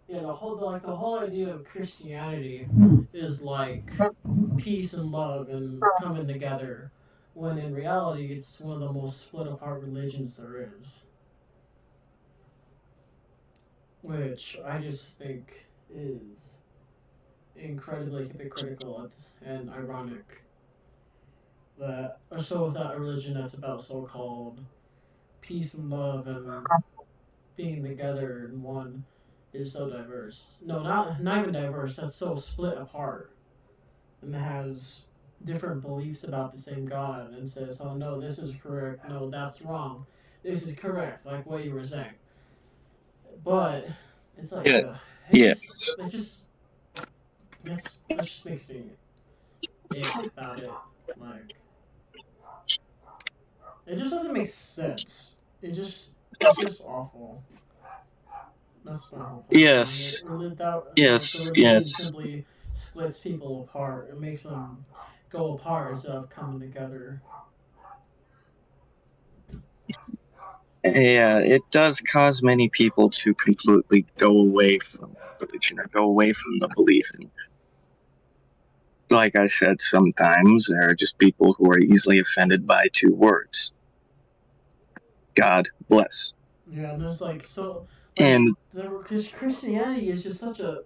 Yeah, the whole idea of Christianity is like peace and love and coming together, when in reality it's one of the most split apart religions there is, which I just think is incredibly hypocritical and ironic that so without a religion that's about so-called peace and love and being together in one is so diverse. No, not even diverse. That's so split apart and has different beliefs about the same God and says, "Oh no, this is correct. No, that's wrong. This is correct." Like what you were saying, but it's like Yeah. it just Yes. it just that just makes me ick about it. Like it just doesn't make sense. It's just awful. That's my whole point behind it. Yes. Like the Yes. religion Yes. simply splits people apart. It makes them go apart instead of coming together. Yeah, it does cause many people to completely go away from religion or go away from the belief. And like I said, sometimes there are just people who are easily offended by two words: God bless. Yeah, and there's like so like And because Christianity is just such a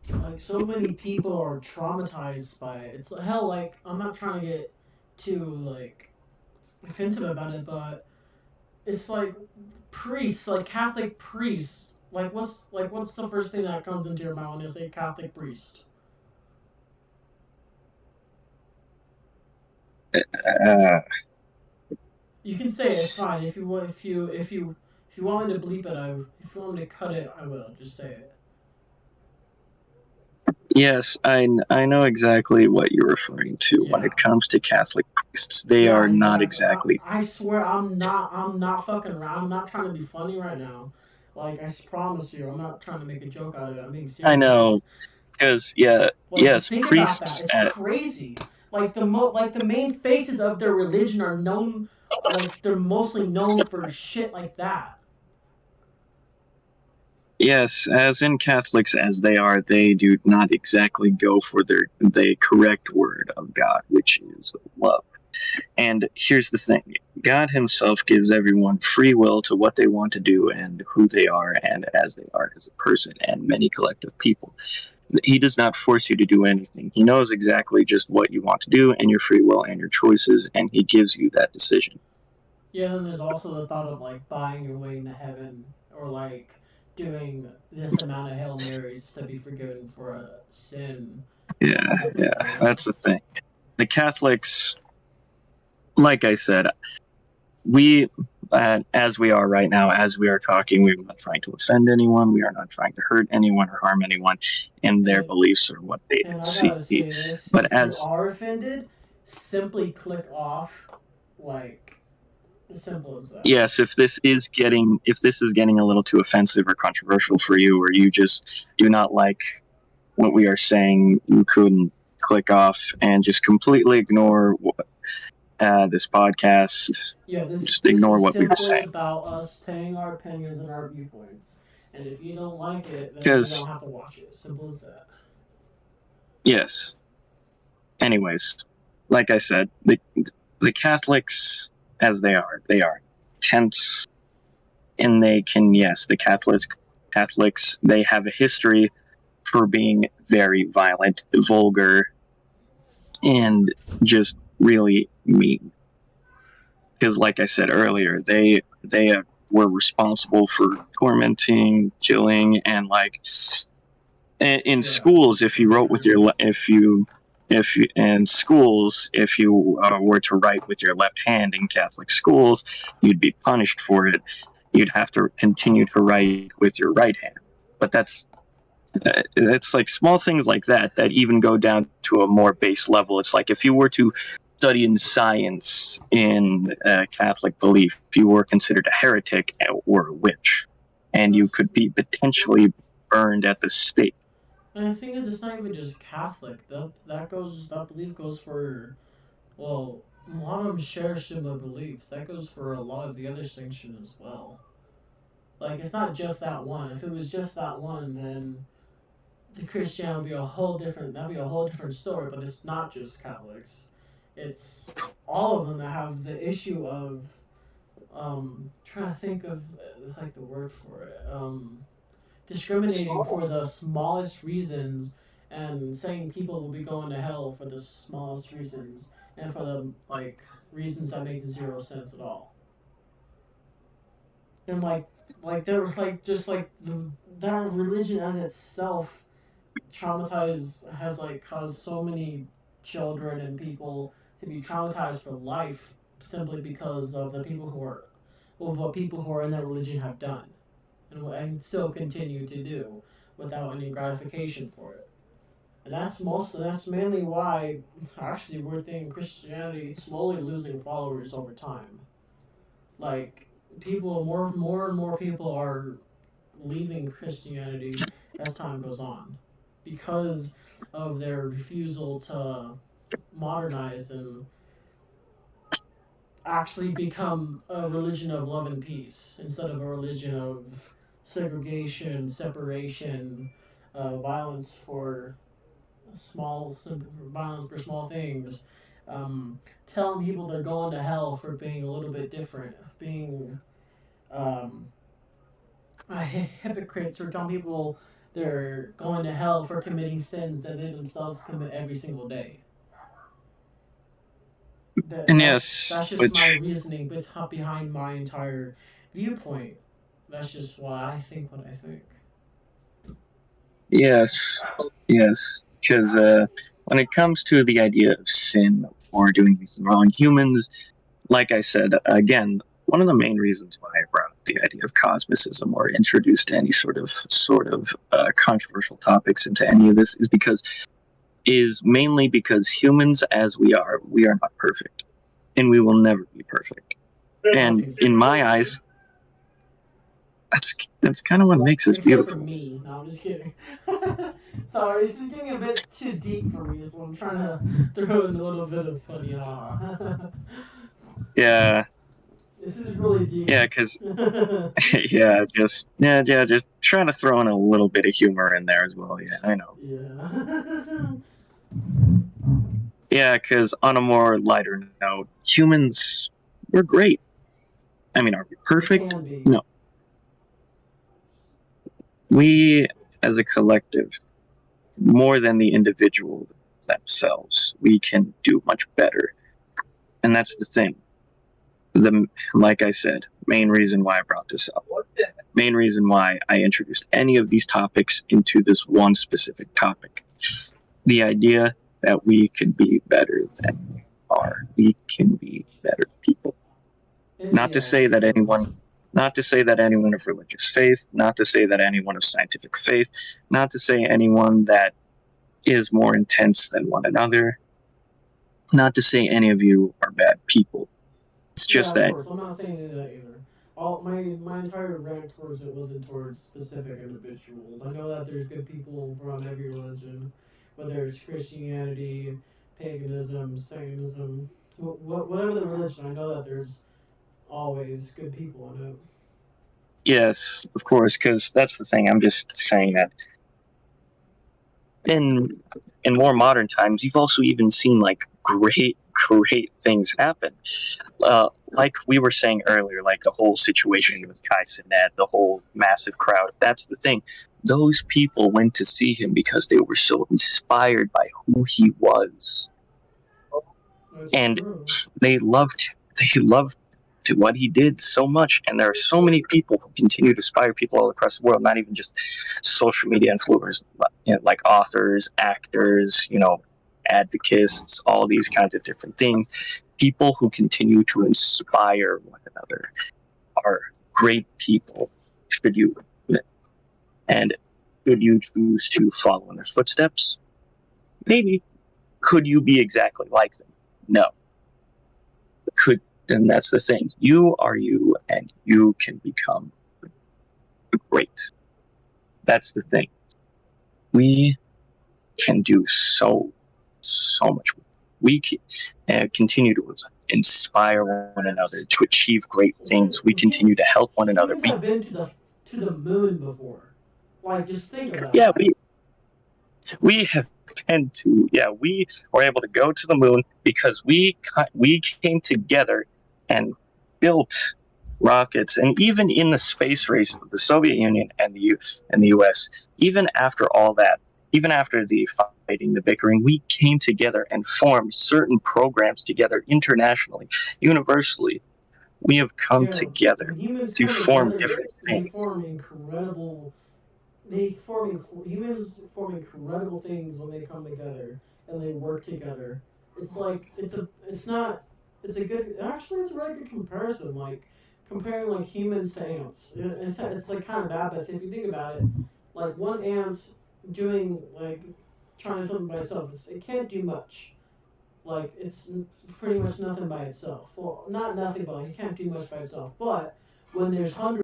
like so many people are traumatized by it. It's hell. Like I'm not trying to get too like offensive about it, but it's like priests, like Catholic priests. What's the first thing that comes into your mind when you say Catholic priest? uh, You can say it, it's fine. If you want, if you want me to bleep it, if you want me to cut it, I will. Just say it. yes, I know exactly what you're referring to. When Yeah. it comes to Catholic priests, they Yeah, are not exactly. exactly. I swear I'm not fucking around. I'm not trying to be funny right now. Like promise you, I'm not trying to make a joke out of it. I'm being I know, serious. because yeah, Like just yes, think about that. priests. It's crazy. Like the main faces of their religion are known, like they're mostly known for shit like that. Yes, as in Catholics as they are, they do not exactly go for the correct word of God, which is love. And here's the thing. God himself gives everyone free will to what they want to do and who they are and as they are as a person and many collective people. He does not force you to do anything. He knows exactly just what you want to do and your free will and your choices, and he gives you that decision. Yeah, then there's also the thought of like buying your way into heaven, or like doing this amount of Hail Marys to be forgiven for a sin, and Yeah, stuff yeah, like that. that's the thing. The Catholics, like I said, we, as we are right now, as we are talking, we're not trying to offend anyone. We are not trying to hurt anyone or harm anyone in their And beliefs or what they and I see. gotta say this: But if you as are offended, simply click off. Like, as simple as that. yes, if this is getting a little too offensive or controversial for you, or you just do not like what we are saying, you could click off and just completely ignore this podcast. Yeah, Just this ignore is what we were simply saying. about us saying our opinions and our viewpoints. And if you don't like it, then you don't Because have to watch it. Simple as that. yes. Anyways, like I said, the Catholics, as they are tense, and they can, yes, the Catholics, they have a history for being very violent, vulgar, and just really mean. Because, like I said earlier, they were responsible for tormenting, killing, and like in Yeah, schools, if for you wrote with sure. your if you in schools, if you were to write with your left hand in Catholic schools, you'd be punished for it. You'd have to continue to write with your right hand. But it's like small things like that even go down to a more base level. It's like if you were to study in science in Catholic belief, you were considered a heretic or a witch, and you That's, could be potentially burned at the stake. and I think it's not even just Catholic. That belief goes for, well, a lot of them share similar beliefs. That goes for a lot of the other sections as well. Like, it's not just that one. If it was just that one, then the Christian would be a whole different. That'd be a whole different story. But it's not just Catholics. It's all of them that have the issue of trying to think of like the word for it. Discriminating for the smallest reasons and saying people will be going to hell for the smallest reasons and for the like reasons that make zero sense at all. And like there was like just like that religion in itself has like caused so many children and people to be traumatized for life simply because of the people who are of what people who are in that religion have done and still continue to do without any gratification for it. And that's mainly why actually we're thinking Christianity is slowly losing followers over time. Like more and more people are leaving Christianity as time goes on because of their refusal to modernize and actually become a religion of love and peace instead of a religion of segregation, separation, violence for violence for small things, telling people they're going to hell for being a little bit different, being um, hypocrites, or telling people they're going to hell for committing sins that they themselves commit every single day. And yes, That's just my which reasoning behind my entire viewpoint. That's just why I think what I think. yes, yes, because when it comes to the idea of sin or doing anything wrong, humans, like I said again, one of the main reasons why I brought up the idea of cosmicism or introduced any sort of controversial topics into any of this is mainly because humans, as we are not perfect, and we will never be perfect. And Nothing's in perfect. my eyes, that's kind of what makes us Except for beautiful. me. No, I'm just kidding. Sorry, this is getting a bit too deep for me, so I'm trying to throw in a little bit of funny haha. Yeah, This is really deep. yeah, because just trying to throw in a little bit of humor in there as well. Yeah, I know. Yeah. Yeah, because on a more lighter note, humans we're great. I mean, are we It perfect? can be. No. We, as a collective, more than the individual themselves, we can do much better. And that's the thing. Like I said, main reason why I brought this up. Main reason why I introduced any of these topics into this one specific topic. The idea that we can be better than we are. We can be better people. Not to say that anyone of religious faith, not to say that anyone of scientific faith, not to say anyone that is more intense than one another, not to say any of you are bad people. It's Yeah, just of that, course. I'm not saying that either. All my entire rant towards it wasn't towards specific individuals. I know that there's good people from every religion, whether it's Christianity, paganism, Satanism, whatever the religion. I know that there's always good people in it. yes, of course, because that's the thing. I'm just saying that in more modern times, you've also even seen like great things happen. Like we were saying earlier, like the whole situation with Kai Cenat, the whole massive crowd. That's the thing. Those people went to see him because they were so inspired by who he was, That's and true. they loved what he did so much. And there are so many people who continue to inspire people all across the world, not even just social media influencers, but, like authors, actors, advocates, all these kinds of different things. People who continue to inspire one another are great people. Should you and should you choose to follow in their footsteps? Maybe. Could you be exactly like them? No. And that's the thing. You are you, and you can become great. That's the thing. We can do so much. We can continue to inspire one another to achieve great things. We continue to help one another. Humans have been to the moon before. Like, just think of that. Yeah, we have been to, we were able to go to the moon because we came together and built rockets. And even in the space race of the Soviet Union and the US, even after all that, even after the fighting, the bickering, we came together and formed certain programs together internationally, universally. We have come Yeah, together when humans to come form together, different they things. form incredible. Humans form incredible things when they come together and they work together. It's like it's not it's a good actually it's a very good comparison. Like comparing like humans to ants. It's like kind of bad, but if you think about it, like one ant doing like trying to do something by itself, it can't do much. Like it's pretty much nothing by itself. Well, not nothing, but like, it can't do much by itself. But when there's hundreds.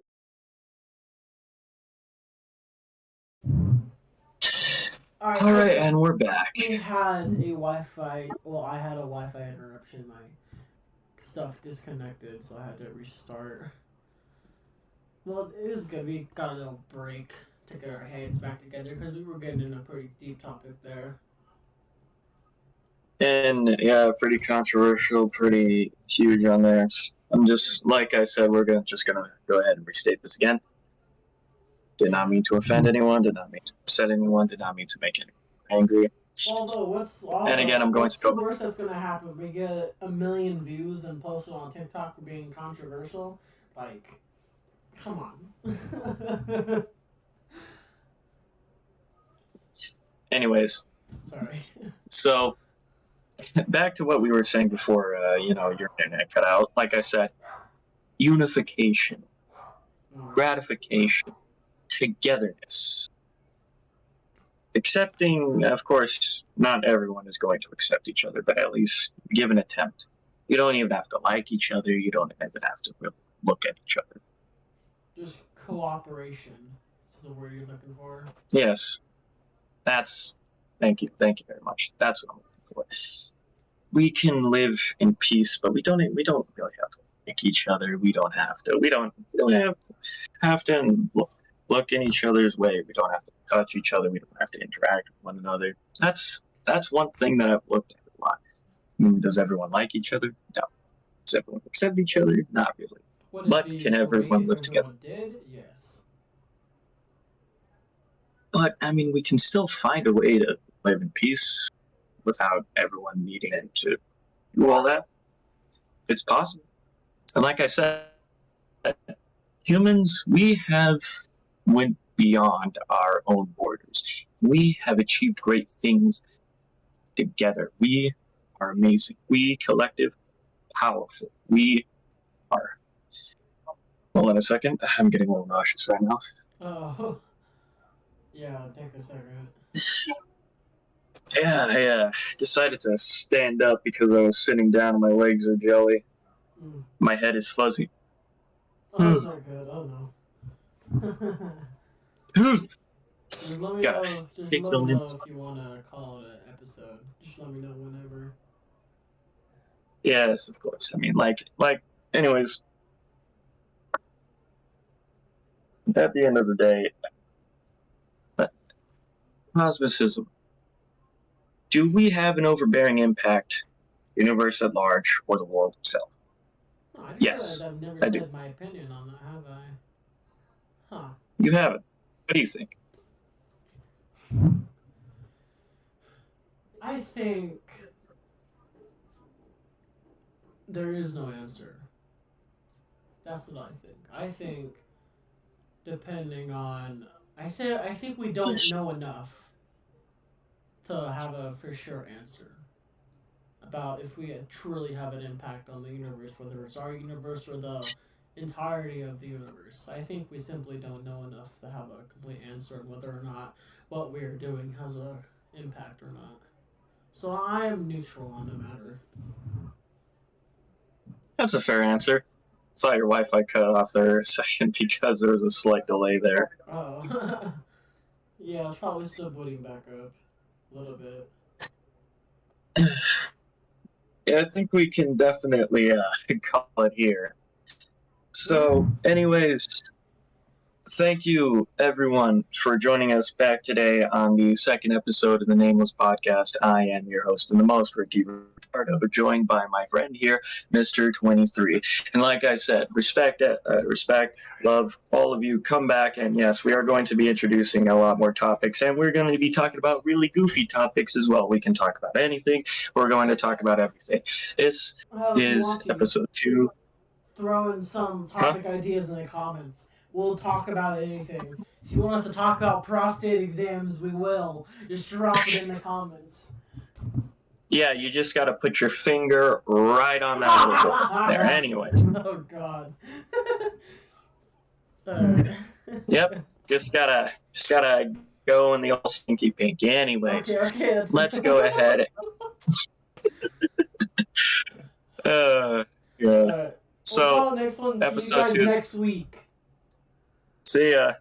All right, All so right, and we're back. we had a Wi-Fi. Well, I had a Wi-Fi interruption. My stuff disconnected, so I had to restart. Well, it was good. We got a little break to get our heads back together because we were getting in a pretty deep topic there. And yeah, pretty controversial, pretty huge on there. I'm just, like I said, we're just gonna go ahead and restate this again. Did not mean to offend anyone. Did not mean to upset anyone. Did not mean to make anyone angry. And again, I'm going What's to the go. worst that's gonna happen if we get 1 million views and post it on TikTok for being controversial? Like, come on. Anyways, Sorry. so back to what we were saying before. Your internet cut out. Like I said, unification, gratification, togetherness. Accepting, of course, not everyone is going to accept each other, but at least give an attempt. You don't even have to like each other. You don't even have to really look at each other. Just cooperation. That's the word you're looking for. Yes, that's. Thank you very much. That's what I'm looking for. We can live in peace, but we don't really have to like each other. We don't have to. We don't have to look in each other's way. We don't have to touch each other. We don't have to interact with one another. That's one thing that I've looked at a lot. I mean, does everyone like each other? No. Does everyone accept each other? Not really. Would But it be can great everyone if live together? everyone did? Yes. But, I mean, we can still find a way to live in peace without everyone needing to do all that. It's possible. And like I said, humans, we have went beyond our own borders. We have achieved great things together. We are amazing. We collective, powerful. We are. Hold on a second. I'm getting a little nauseous right now. Oh. Yeah, take a second. Yeah, I decided to stand up because I was sitting down and my legs are jelly. Mm. My head is fuzzy. Oh, that's not good. Oh no. Just let me Gotta know. Just take let the me know lymph. if you want to call it an episode. Just let me know whenever. Yes, of course. I mean, anyways, at the end of the day, cosmicism. Do we have an overbearing impact, universe at large, or the world itself? No, I feel like Yes, I've never I do. said my opinion on that, have I? Huh. You have it. What do you think? I think there is no answer. That's what I think. I think depending on I think we don't know enough to have a for sure answer about if we truly have an impact on the universe, whether it's our universe or the entirety of the universe. I think we simply don't know enough to have a complete answer on whether or not what we are doing has a impact or not. So I am neutral on the matter. That's a fair answer. Thought your Wi-Fi cut off there a second because there was a slight delay there. Oh. Yeah, it's probably still booting back up a little bit. Yeah, I think we can definitely call it here. So, anyways, thank you, everyone, for joining us back today on the second episode of the Nameless podcast. I am your host and the most, Ricky Ricardo, joined by my friend here, Mr. 23. And like I said, respect, love, all of you. Come back, and yes, we are going to be introducing a lot more topics, and we're going to be talking about really goofy topics as well. We can talk about anything. We're going to talk about everything. This Well, if you is want to, episode 2. throw in some Huh? topic ideas in the comments. We'll talk about anything. If you want us to talk about prostate exams, we will. Just drop it in the comments. Yeah, you just got to put your finger right on that little hole there. Anyways. Oh God. Alright. Yep. Just gotta go in the old stinky pinky. Anyways, Okay, that's let's go ahead. Yeah. Alright. We'll So, call it next one. See you episode guys 2. next week. See ya.